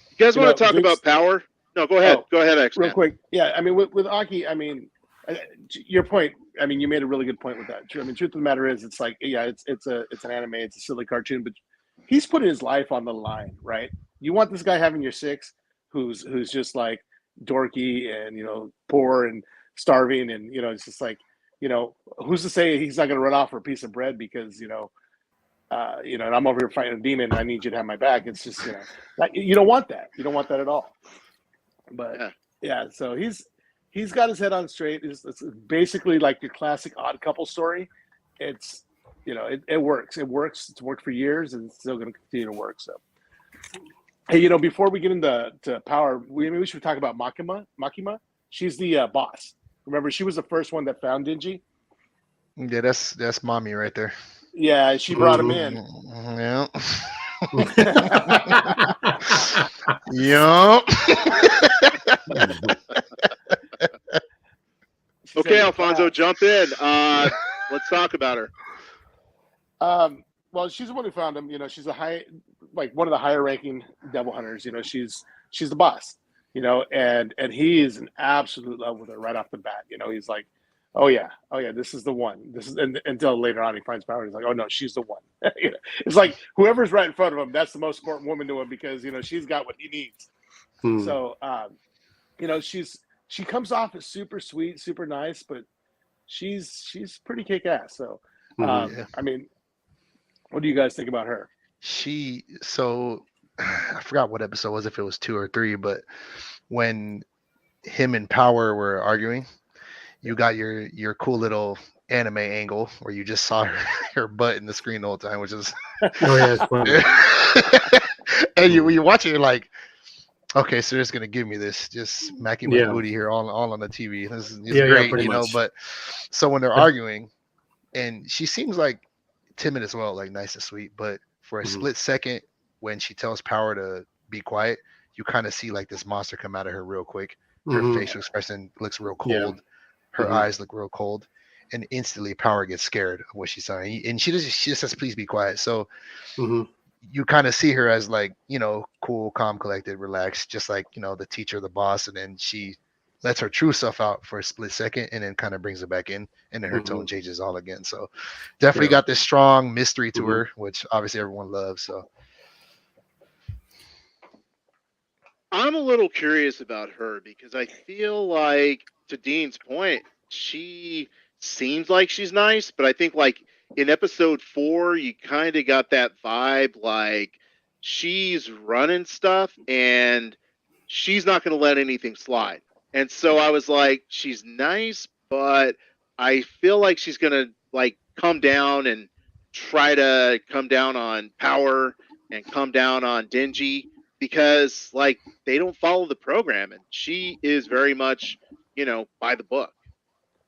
You guys want to talk Vince- about power? No, go ahead. Oh, Go ahead, X. Real quick, yeah. I mean, with Aki, I mean, your point. I mean, you made a really good point with that. I mean, truth of the matter is, it's like, yeah, it's an anime, it's a silly cartoon, but he's putting his life on the line, right? You want this guy having your six, who's just like dorky and poor and starving, and it's just like, who's to say he's not going to run off for a piece of bread because and I'm over here fighting a demon and I need you to have my back. It's just like, you don't want that. You don't want that at all. But yeah, so he's got his head on straight. It's basically like your classic odd couple story. It's it works. It works. It's worked for years and it's still going to continue to work. So hey, before we get into power, maybe we should talk about Makima. She's the boss. Remember, she was the first one that found Denji. Yeah, that's mommy right there. Yeah, she brought him in. Yeah. Yup. She Okay, said, Alfonso, jump in. Let's talk about her. Well, she's the one who found him. She's one of the higher ranking devil hunters. She's the boss. And he is in absolute love with her right off the bat. He's like, oh yeah, this is the one. This is until later on he finds power. He's like, oh no, she's the one. It's like whoever's right in front of him, that's the most important woman to him because she's got what he needs. Mhm. So she comes off as super sweet, super nice, but she's pretty kick ass. So Yeah. I mean, what do you guys think about her? So I forgot what episode it was, if it was 2 or 3, but when him and Power were arguing, you got your cool little anime angle where you just saw her butt in the screen the whole time, which is Oh yeah, it's funny. and you watch it, you're like, okay, so they're just gonna give me this, just smacking my Yeah. booty here all on the TV. This is Yeah, great, pretty much. But so when they're arguing, and she seems like timid as well, like nice and sweet, but for a Mhm. split second when she tells Power to be quiet, you kind of see like this monster come out of her real quick. Her Mhm. facial expression looks real Yeah. cold. Her Mhm. eyes look real cold, and instantly Power gets scared of what she's saying, and she just says, "Please be quiet." So Mhm. you kind of see her as like, cool, calm, collected, relaxed, just like, the teacher, the boss, and then she lets her true self out for a split second and then kind of brings it back in, and then her tone changes all again. So definitely got this strong mystery to her, which obviously everyone loves. So I'm a little curious about her because I feel like, to Dean's point, she seems like she's nice, but I think like in episode 4, you kind of got that vibe like she's running stuff and she's not going to let anything slide. And so I was like, she's nice, but I feel like she's going to like come down and try to come down on Power and come down on Denji because like they don't follow the program and she is very much, by the book.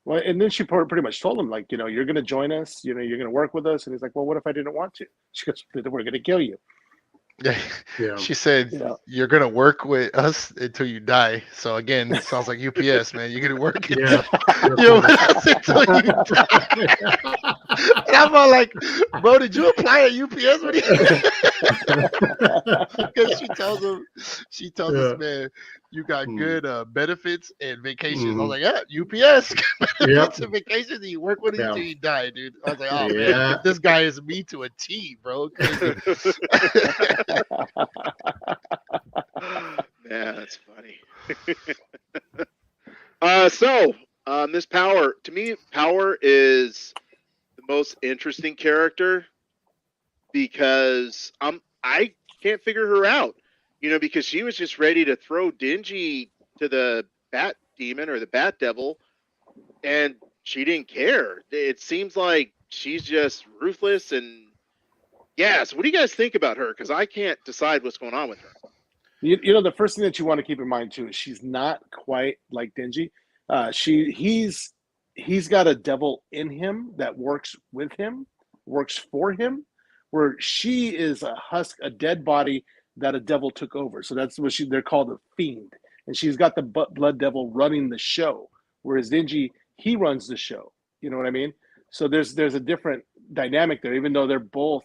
Well, and then she pretty much told him, like, you're going to join us, you're going to work with us. And he's like, well, what if I didn't want to? She goes, we're going to kill you. Yeah. She said, you're going to work with us until you die. So again, it sounds like UPS, man. You're going to work until you die. And I'm all like, bro, did you apply at UPS? Because she tells us, man, you got good benefits and vacations. I was like, UPS benefits and vacations, and you work with it until you die, dude. I was like, oh man, this guy is me to a T, bro. Yeah, that's funny. Miss Power, to me, Power is the most interesting character because I can't figure her out, because she was just ready to throw Denji to the Bat Demon or the Bat Devil, and she didn't care. It seems like she's just ruthless and so what do you guys think about her? Because I can't decide what's going on with her. The first thing that you want to keep in mind too is she's not quite like Denji. He's got a devil in him that works with him, works for him, where she is a husk, a dead body that a devil took over. So that's what they're called, a fiend. And she's got the blood devil running the show, whereas Denji, he runs the show. You know what I mean? So there's a different dynamic there, even though they're both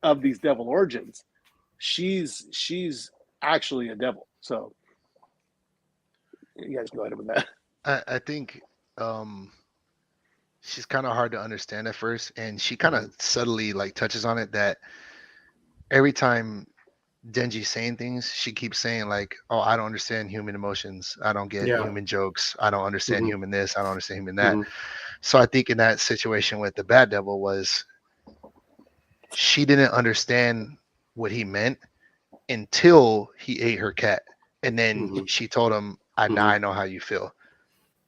of these devil origins. She's actually a devil. So you guys go ahead with that. I think she's kind of hard to understand at first, and she kind of subtly like touches on it that every time Denji's saying things, she keeps saying like, oh, I don't understand human emotions, I don't get human jokes, I don't understand human this, I don't understand human that. So I think in that situation with the Bad Devil was she didn't understand what he meant until he ate her cat, and then she told him, now I know how you feel.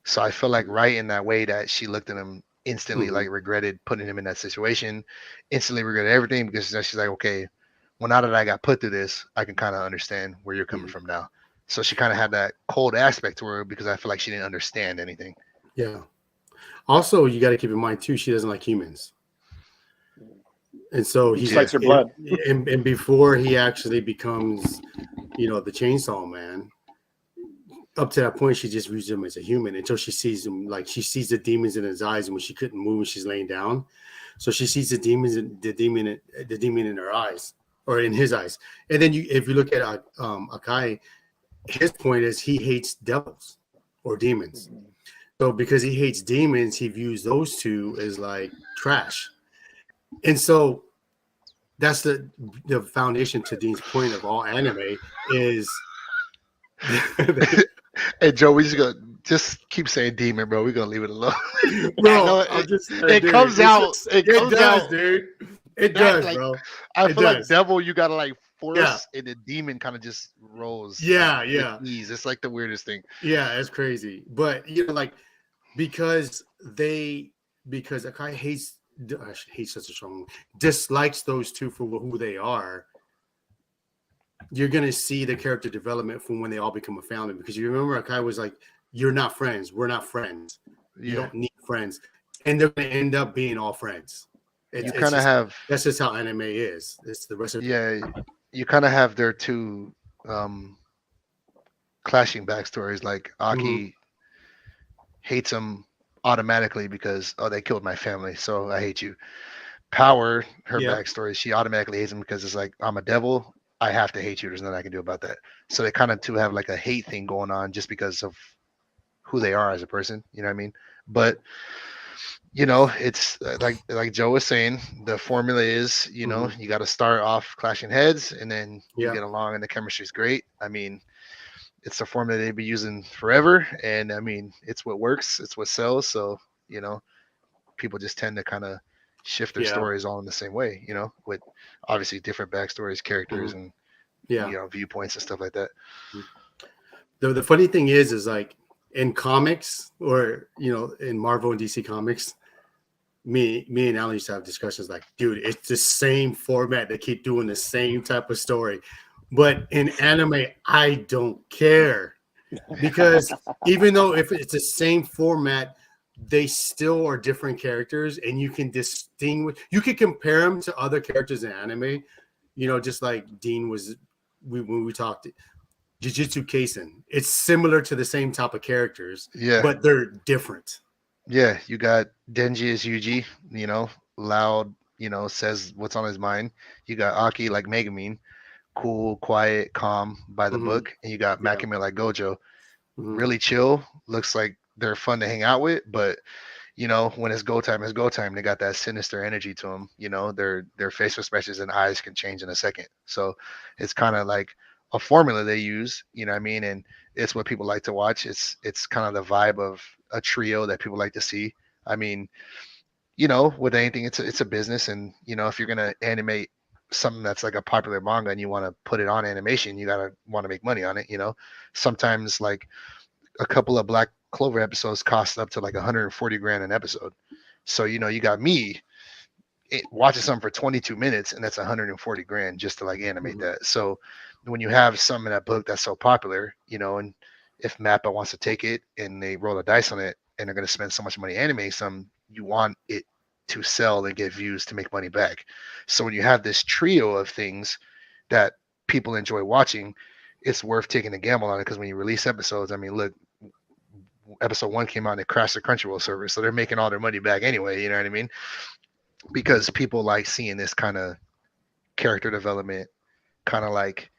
So I feel like right in that way that she looked at him instantly, like regretted putting him in that situation, instantly regretted everything, because she's like, okay, well, now that I got put through this, I can kind of understand where you're coming from now. So she kind of had that cold aspect to her because I feel like she didn't understand anything. Yeah. Also, you got to keep in mind too, she doesn't like humans. And so he likes her blood. And before he actually becomes, the Chainsaw Man, up to that point, she just views him as a human until she sees him, like she sees the demons in his eyes, and when she couldn't move when she's laying down, so she sees the demon in her eyes or in his eyes. And then if you look at Akai, his point is he hates devils or demons. So because he hates demons, he views those two as like trash. And so that's the foundation to Dean's point of all anime is. Hey Joe, we just keep saying demon, bro. We're gonna leave it alone. Bro, it comes out, dude. It does, like, bro. I feel like devil, you gotta like force, and the demon kind of just rolls. Yeah, with ease. It's like the weirdest thing. Yeah, it's crazy. But like because Akai hates such a strong dislikes those two for who they are. You're gonna see the character development from when they all become a family, because you remember Akai was like, "You're not friends. We're not friends. You don't need friends," and they're gonna end up being all friends. You kind of have that's just how anime is. It's the rest of you kind of have their two clashing backstories. Like Aki hates him automatically because they killed my family, so I hate you. Power, her Yeah. backstory, she automatically hates him because it's like, I'm a devil. I have to hate you. There's nothing I can do about that. So they kind of two have like a hate thing going on just because of who they are as a person. You know what I mean? But it's like Joe was saying, the formula is, you got to start off clashing heads, and then you Yeah. get along, and the chemistry is great. I mean, it's a formula they've been using forever, and I mean, it's what works, it's what sells. So people just tend to kind of shift their Yeah. stories all in the same way, with obviously different backstories, characters, and Yeah. viewpoints and stuff like that. The funny thing is like in comics, or in Marvel and DC comics, me and Alan used to have discussions like, dude, it's the same format. They keep doing the same type of story. But in anime, I don't care, because even though if it's the same format, they still are different characters, and you can distinguish. You can compare them to other characters in anime. Just like Dean was, when we talked, Jujutsu Kaisen. It's similar to the same type of characters, Yeah. but they're different. Yeah, you got Denji as Yuji, loud, says what's on his mind. You got Aki like Megumin, cool, quiet, calm by the Mhm. book. And you got Yeah. Makime like Gojo, Mhm. really chill, looks like they're fun to hang out with, but when it's go time, it's go time. They got that sinister energy to them. Their facial expressions and eyes can change in a second. So it's kind of like a formula they use, you know what I mean? And it's what people like to watch. It's kind of the vibe of a trio that people like to see. I mean, with anything, it's a business, and if you're gonna animate something that's like a popular manga and you want to put it on animation, you gotta want to make money on it. Sometimes like a couple of Black Clover episodes cost up to like 140 grand an episode. So you got me watching something for 22 minutes, and that's 140 grand just to like animate that. So when you have something in that book that's so popular, and if Mappa wants to take it and they roll the dice on it and they're going to spend so much money animating some, you want it to sell and get views to make money back. So when you have this trio of things that people enjoy watching, it's worth taking a gamble on it, because when you release episodes, I mean, look, episode 1 came out and it crashed the Crunchyroll server, so they're making all their money back anyway. You know what I mean? Because people like seeing this kind of character development, kind of like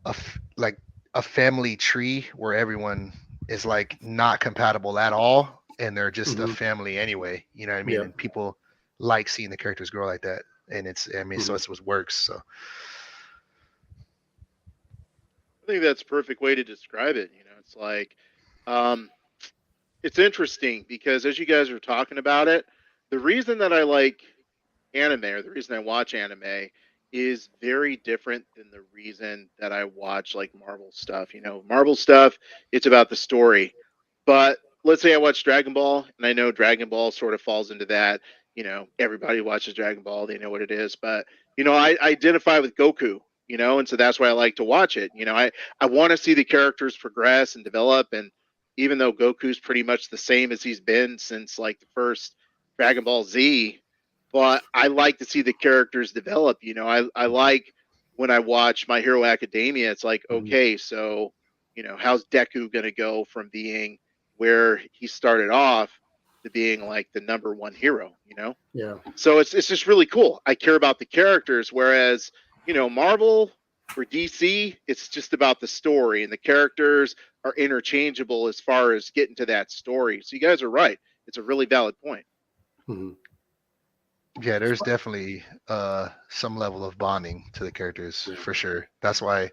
a family tree where everyone is like not compatible at all, and they're just a family anyway. You know what I mean? Yeah. And people like seeing the characters grow like that, and so it's what works. So I think that's a perfect way to describe it. It's like, it's interesting because as you guys are talking about it, the reason that I like anime, or the reason I watch anime, is very different than the reason that I watch like Marvel stuff. Marvel stuff, it's about the story. But let's say I watch Dragon Ball, and I know Dragon Ball sort of falls into that. Everybody watches Dragon Ball, they know what it is. But I identify with Goku, and so that's why I like to watch it. I want to see the characters progress and develop, and even though Goku's pretty much the same as he's been since like the first Dragon Ball Z, but I like to see the characters develop. I like when I watch My Hero Academia, it's like, okay, so how's Deku going to go from being where he started off to being like the number one hero? Yeah. So it's just really cool. I care about the characters, whereas Marvel or DC, it's just about the story, and the characters are interchangeable as far as getting to that story. So you guys are right. It's a really valid point. Mhm. yeah, there's definitely some level of bonding to the characters for sure. That's why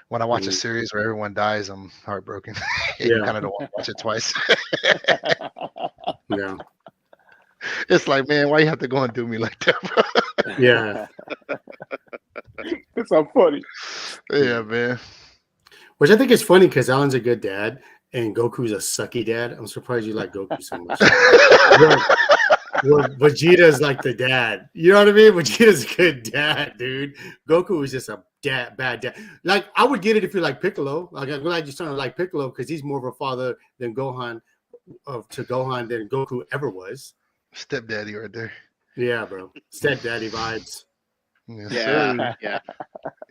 when I watch a series where everyone dies, I'm heartbroken. You Yeah. kind of don't want to watch it twice. Yeah. It's like, man, why you have to go and do me like that, bro? Yeah. It's so funny. Yeah, man. Which I think is funny because Alan's a good dad and Goku's a sucky dad. I'm surprised you like Goku so much. where Vegeta's like the dad. You know what I mean? Vegeta's a good dad, dude. Goku is just a bad dad. Like, I would get it if you like Piccolo. Like, I'm glad you're starting to like Piccolo because he's more of a father than Gohan than Goku ever was. Stepdaddy right there. Yeah, bro. Stepdaddy vibes. Yes, Yeah, sir. yeah.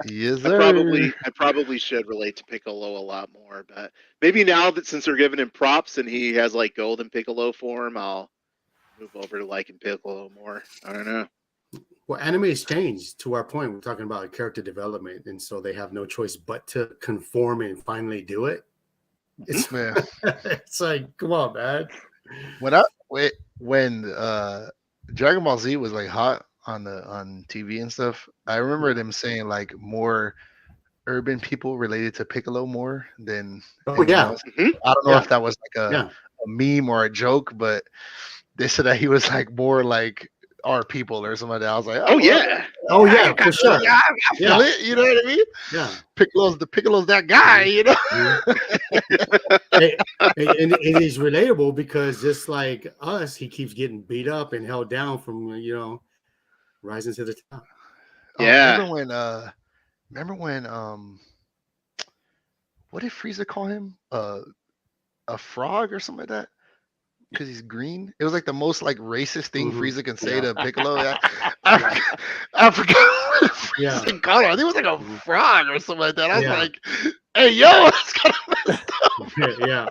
Yes, I sir. probably should relate to Piccolo a lot more, but maybe now that since they're giving him props and he has like golden Piccolo form, I'll move over to liking Piccolo more. I don't know. Well, anime has changed to our point. We're talking about character development, and so they have no choice but to conform and finally do it. It's Man, it's like, come on, man. when Dragon Ball Z was like hot on TV and stuff, I remember them saying like more urban people related to Piccolo more than Oh anyone yeah, else. Mhm. I don't know Yeah. if that was like yeah, a meme or a joke, but they said that he was like more like our people or something like that. I was like, Oh well, yeah. oh yeah, for sure. yeah, I feel Yeah. it. You know what I mean? Yeah. Piccolo's that guy. You know? And he's relatable because just like us, he keeps getting beat up and held down from rising to the top. Yeah. Remember when what did Frieza call him? A frog or something like that? Because he's green. It was like the most like racist thing Mhm. Frieza can say Yeah. to Piccolo. I forgot what Frieza Yeah. called him. I think it was like a frog or something like that. I was Yeah. like, hey yo, that's kind Yeah.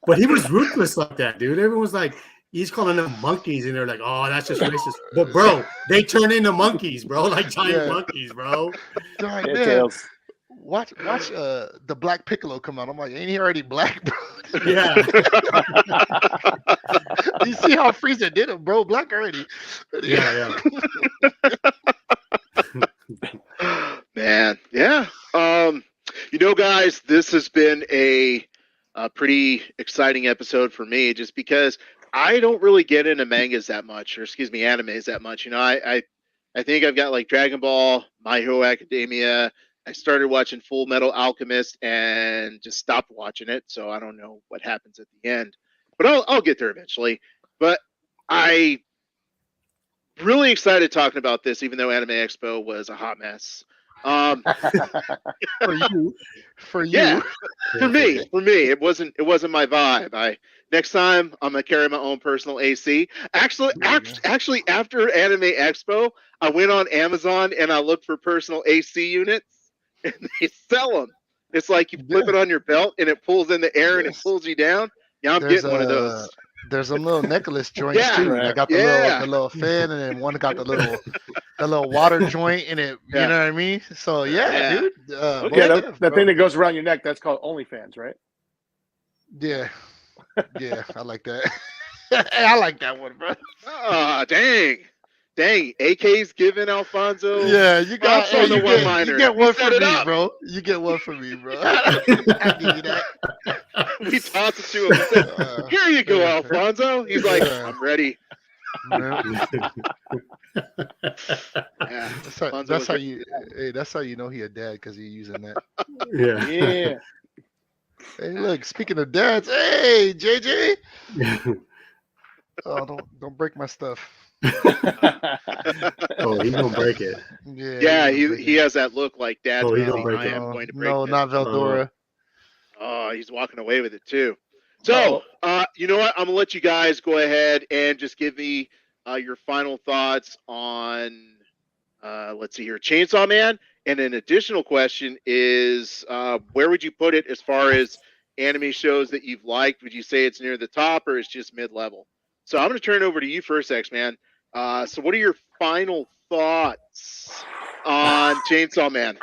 But he was ruthless like that, dude. Everyone's like, he's calling them monkeys, and they're like, oh, that's just racist. But bro, they turn into monkeys, bro, like giant Yeah. monkeys, bro. They're like, Yeah, man, Tails. watch the Black Piccolo come out. I'm like, ain't he already black, bro? Yeah. You see how Frieza did him, bro? Black already. Yeah. Man, yeah. Guys, this has been a pretty exciting episode for me, just because I don't really get into mangas that much, or excuse me, animes that much. I think I've got like Dragon Ball, My Hero Academia. I started watching Full Metal Alchemist and just stopped watching it, so I don't know what happens at the end. But I'll get there eventually. But I really excited talking about this, even though Anime Expo was a hot mess. For you. Yeah, for me, it wasn't my vibe. Next time I'm gonna carry my own personal AC. Actually, There you go. actually, after Anime Expo, I went on Amazon and I looked for personal AC units, and they sell them. It's like you flip Yeah. it on your belt and it pulls in the air and it Yes. pulls you down. Yeah, I'm getting one of those. There's some little necklace joints Yeah, too. I right. got the little fin, and then one got the little water joint in it. Yeah. You know what I mean? So yeah, Yeah. dude. Yeah, both that bro. thing that goes around your neck, that's called OnlyFans, right? Yeah, I like that. Hey, I like that one, bro. Ah, dang. AK's giving Alfonso. Yeah, you got Props on the you one-liner. get He one set for it me, up. bro. You get one for me, bro. I give you that. We tossed it to him and said, "Here you go, Alfonso." He's like, Yeah. "I'm ready." Yeah. Yeah. Alfonso That's was how ready. you. Hey, that's how you know he a dad because he using that. Yeah. Yeah. Hey, look. Speaking of dads, hey JJ. Oh, don't break my stuff. Oh, he's gonna break it. Yeah, he has that look like Dad's Oh, he's busy. gonna break I it. am going to break No, this. not Veldora. Oh, he's walking away with it too. So, you know what? I'm gonna let you guys go ahead and just give me your final thoughts on, let's see here, Chainsaw Man. And an additional question is, where would you put it as far as anime shows that you've liked? Would you say it's near the top or it's just mid-level? So I'm gonna turn it over to you first, X-Man. So what are your final thoughts on Chainsaw Man?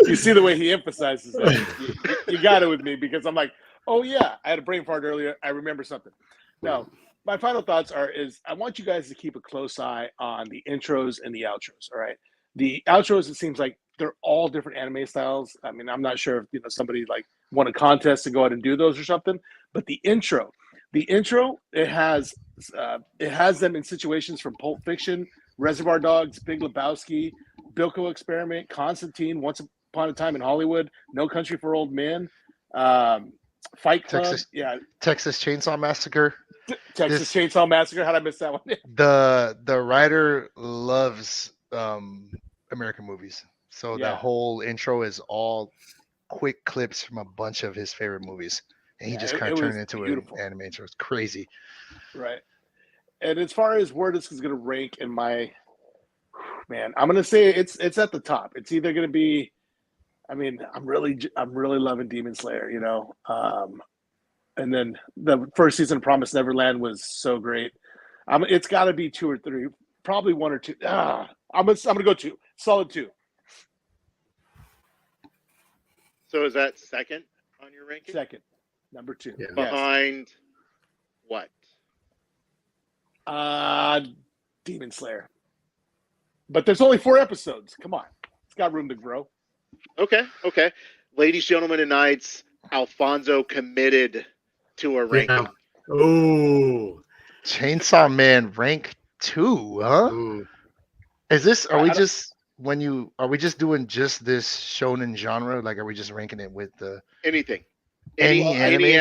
you see the way he emphasizes that. You got it with me because I'm like, oh yeah, I had a brain fart earlier. I remember something. No, my final thoughts is I want you guys to keep a close eye on the intros and the outros. All right, the outros, it seems like they're all different anime styles. I mean, I'm not sure if somebody like won a contest to go out and do those or something, but the intro, it has them in situations from Pulp Fiction, Reservoir Dogs, Big Lebowski, Bilko Experiment, Constantine, Once Upon a Time in Hollywood, No Country for Old Men, Fight Club, Texas Chainsaw Massacre. Texas Chainsaw Massacre. How'd I miss that one? The writer loves American movies, so Yeah. that whole intro is all quick clips from a bunch of his favorite movies, and he Yeah, just it kind of turned was it into beautiful. an anime intro. It's crazy. Right. And as far as where this is going to rank in my, man, I'm going to say it's at the top. It's either going to be, I mean, I'm really loving Demon Slayer. And then the first season of Promised Neverland was so great. It's got to be 2 or 3, probably 1 or 2. I'm gonna go 2, solid 2. So is that second on your ranking? Second, number 2. Yeah. Yes. Behind what? Demon Slayer. But there's only 4 episodes. Come on, it's got room to grow. Okay. Ladies, gentlemen, and knights, Alfonso committed to a ranking. Yeah. Oh. Chainsaw Man rank 2, huh? Ooh. Is this? Are we I don't- just Are we just doing just this shonen genre? Like, are we just ranking it with the Anything. Any any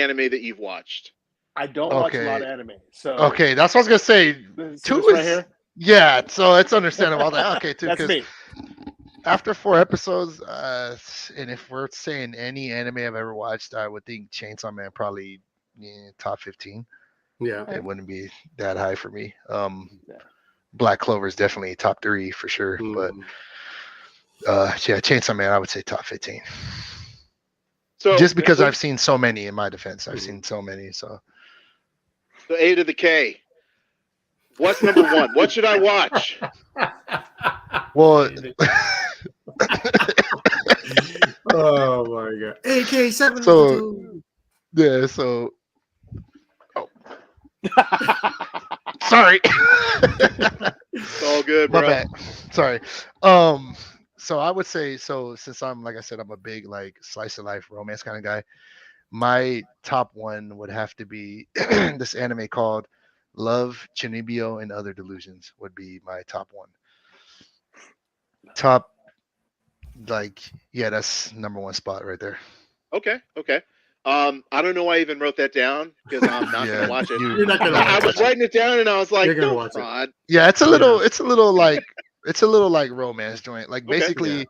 anime that you've watched. I don't watch a Okay. lot of anime, so Okay, that's what I was gonna say. this 2 right is here. yeah, so it's understandable. Okay, 2 That's because me. after 4 episodes, and if we're saying any anime I've ever watched, I would think Chainsaw Man probably top 15. Yeah. It wouldn't be that high for me. Yeah. Black Clover is definitely top 3 for sure, but Mm. yeah, Chainsaw Man I would say top 15. So Just because when- I've seen so many. In my defense, I've Mhm. seen so many. So So A to the K. What's number 1? What should I watch? well, Oh my god. AK-7. So- yeah. So sorry. It's all good, My bro. bad. Sorry. So I would say, so since I'm, like I said, I'm a big like slice of life romance kind of guy. My top one would have to be this anime called Love, Chunibyo, and Other Delusions would be my top one. Top, like, yeah, that's number 1 spot right there. Okay. I don't know why I even wrote that down because I'm not Yeah, gonna watch it. You're not gonna I watch was it. writing it down and I was like, You're gonna "No watch it. fraud." Yeah, it's a little like it's a a like romance joint. Like Okay. basically Yeah.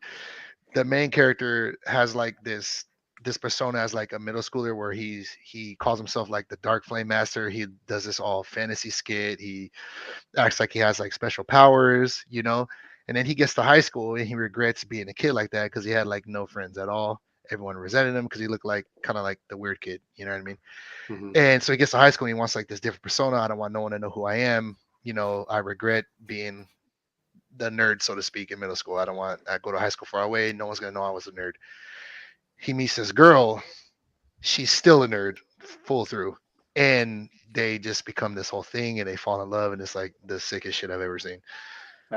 the main character has like this persona as like a middle schooler where he calls himself like the Dark Flame Master. He does this all fantasy skit. He acts like he has like special powers, you know. And then he gets to high school and he regrets being a kid like that because he had like no friends at all. Everyone resented him because he looked like kind of like the weird kid, you know what I mean? Mhm. And so he gets to high school and he wants like this different persona. I don't want no one to know who I am. You know, I regret being the nerd, so to speak, in middle school. I go to high school far away. No one's gonna know I was a nerd. He meets this girl. She's still a nerd, full through. And they just become this whole thing and they fall in love. And it's like the sickest shit I've ever seen.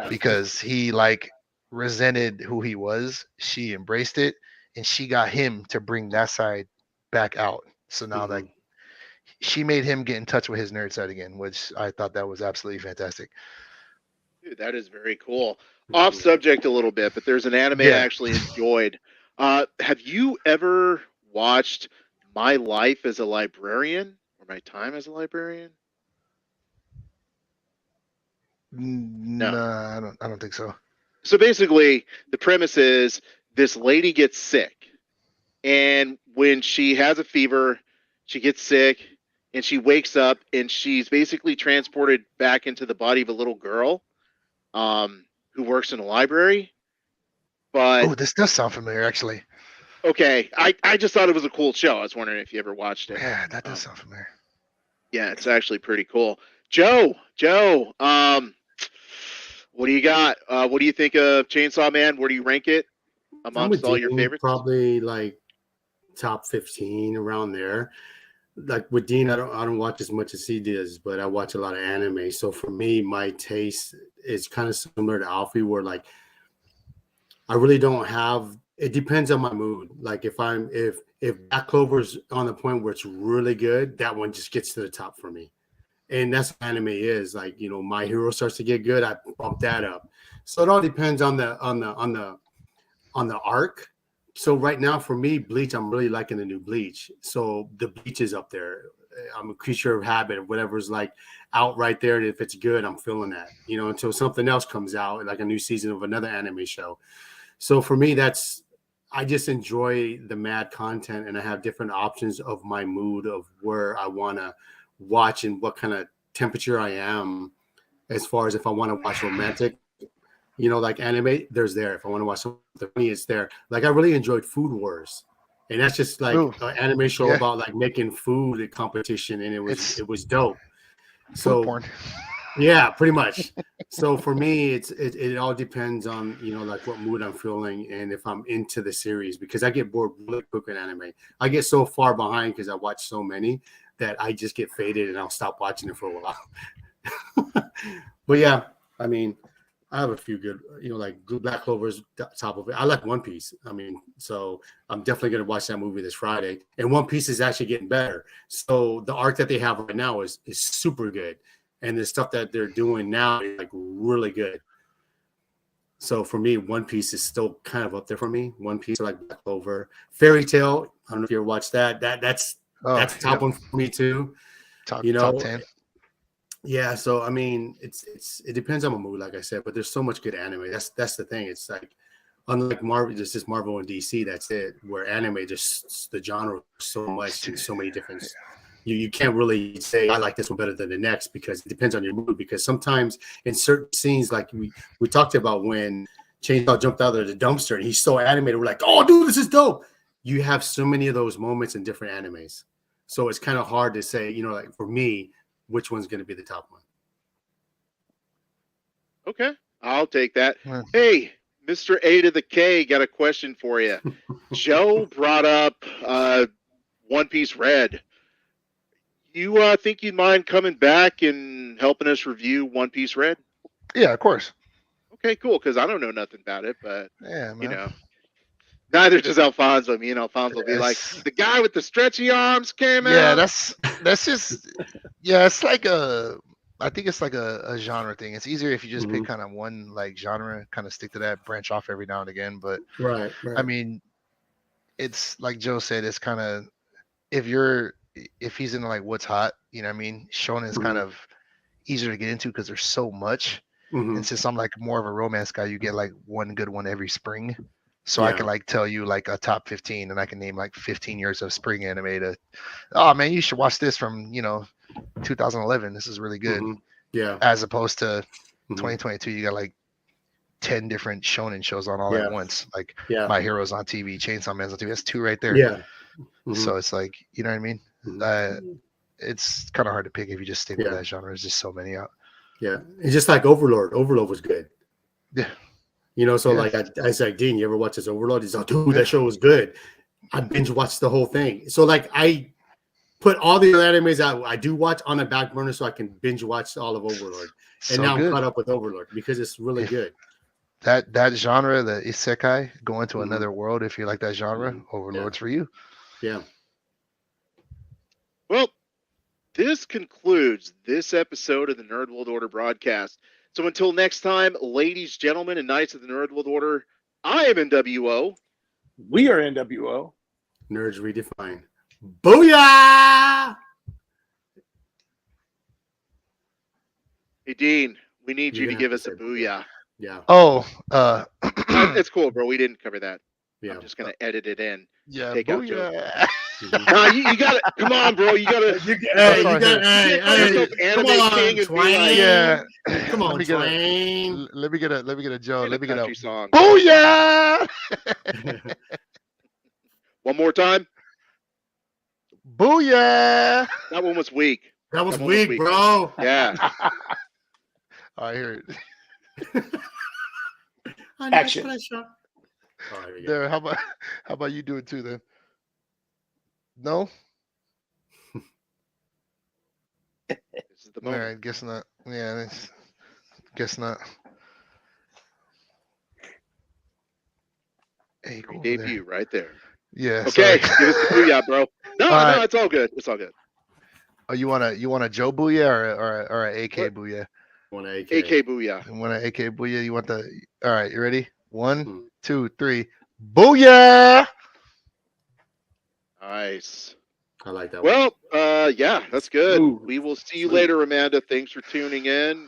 Because he like resented who he was. She embraced it. And she got him to bring that side back out. So now like she made him get in touch with his nerd side again, which I thought that was absolutely fantastic. Dude, that is very cool. Off subject a little bit, but there's an anime I Yeah. actually enjoyed. Have you ever watched My Life as a Librarian or My Time as a Librarian? No, I don't think so. So basically, the premise is this lady gets sick, and when she has a fever, she gets sick, and she wakes up, and she's basically transported back into the body of a little girl, who works in a library. But Oh, this does sound familiar, actually. okay, I just thought it was a cool show. I was wondering if you ever watched it. Yeah, that does sound familiar. Yeah, it's actually pretty cool. Joe, what do you got? What do you think of Chainsaw Man? Where do you rank it I'm amongst with all your Dean, favorites? probably like top 15 around there. Like with Dean, I don't watch as much as he does, but I watch a lot of anime. So for me, my taste is kind of similar to Alfie, where like I really don't have. It depends on my mood. Like if Black Clover's on the point where it's really good, that one just gets to the top for me. And that's what anime is. Like, you know, My Hero starts to get good, I bump that up. So it all depends on the arc. So right now for me, Bleach, I'm really liking the new Bleach. So the Bleach is up there. I'm a creature of habit, whatever's like out right there. And if it's good, I'm feeling that, you know, until something else comes out, like a new season of another anime show. So for me, I just enjoy the mad content, and I have different options of my mood of where I want to watch and what kind of temperature I am, as far as if I want to watch romantic, you know, like anime, there's there. If I want to watch something funny, it's there. Like I really enjoyed Food Wars, and that's just like Ooh. an anime show Yeah. about like making food competition, and It's it was dope. food So porn. yeah, pretty much. So for me, it all depends on like what mood I'm feeling and if I'm into the series, because I get bored really quick with anime. I get so far behind because I watch so many that I just get faded and I'll stop watching it for a while. But yeah, I mean, I have a few good, like Black Clover's top of it. I like One Piece. I mean, so I'm definitely going to watch that movie this Friday. And One Piece is actually getting better. So the arc that they have right now is super good. And the stuff that they're doing now is like really good. So for me, One Piece is still kind of up there for me. One Piece, like Black Clover, Fairy Tale. I don't know if you ever watched that. That's top yep. one for me too. Top 10. Yeah, so I mean, it depends on my mood, like I said, but there's so much good anime. That's the thing. It's like unlike Marvel, just Marvel and DC. That's it. Where anime, just the genre, is so much and so many different. You can't really say I like this one better than the next because it depends on your mood. Because sometimes in certain scenes, like we talked about when Chainsaw jumped out of the dumpster and he's so animated, we're like, oh, dude, this is dope. You have so many of those moments in different animes, so it's kind of hard to say. Like for me, which one's going to be the top one? Okay, I'll take that. Yeah. Hey, Mr. A to the K, got a question for you. Joe brought up One Piece Red. You think you'd mind coming back and helping us review One Piece Red? Yeah, of course. Okay, cool, because I don't know nothing about it, but, Yeah, man. neither does Alfonso. Me and Alfonso will be like, Yes. the guy with the stretchy arms came Yeah, out. that's just it's like I think it's like a genre thing. It's easier if you just pick kind of one like genre, kind of stick to that, branch off every now and again. But Right. I mean, it's like Joe said, it's kind of if he's into like what's hot, you know what I mean? Shonen is kind of easier to get into because there's so much. And since I'm like more of a romance guy, you get like one good one every spring. So I can like tell you like a top 15 and I can name like 15 years of spring anime oh man, you should watch this from 2011. This is really good. Yeah. As opposed to 2022, you got like 10 different shonen shows on all at once. Like My Hero's on TV, Chainsaw Man's on TV. That's 2 right there. Yeah. So it's like, you know what I mean? It's kind of hard to pick if you just stick with that genre. There's just so many out. Yeah. It's just like Overlord. Overlord was good. Yeah. So like I said, Dean, you ever watch this Overlord? He's like, dude, that show was good. I binge watched the whole thing. So like I put all the other animes I do watch on a back burner so I can binge watch all of Overlord. And now I'm caught up with Overlord because it's really good. That genre, the isekai, going to another world, if you like that genre, Overlord's for you. Yeah. Well, this concludes this episode of the Nerd World Order broadcast. So until next time, ladies, gentlemen, and knights of the Nerd World Order, I am NWO. We are NWO. Nerds Redefined. Booyah! Hey, Dean, we need you to give us a booyah. Yeah. Oh, It's cool, bro. We didn't cover that. Yeah. I'm just going to edit it in. yeah, Take out Joe. booyah. Nah, you got to come on, bro. You got to. Come on, Twain. Yeah. Come on, Let me get Twain. Let me get a Joe. Let me get a song. booyah. One more time. Booyah. That one was weak. That was weak, bro. Yeah. I hear it. Action. There, how about you do it too then? No? This is the All moment. right, guess not. Yeah, guess not. Hey, go over there. Debut right there. Yeah. Okay, sorry. give us the booyah, bro. No, All right. it's all good. It's all good. Oh, you want a Joe booyah or a AK What? booyah? Want an AK. AK booyah. You want an AK booyah? You want the? All right, you ready? 1, 2, 3. Booyah! Nice. I like that one. Well, yeah, that's good. Smooth. We will see you later, Amanda. Thanks for tuning in.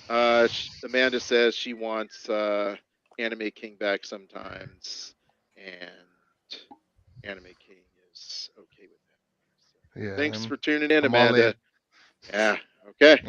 Amanda says she wants Anime King back sometimes, and Anime King is okay with that. So Yeah. thanks for tuning in, I'm all Amanda. in. Yeah. Okay.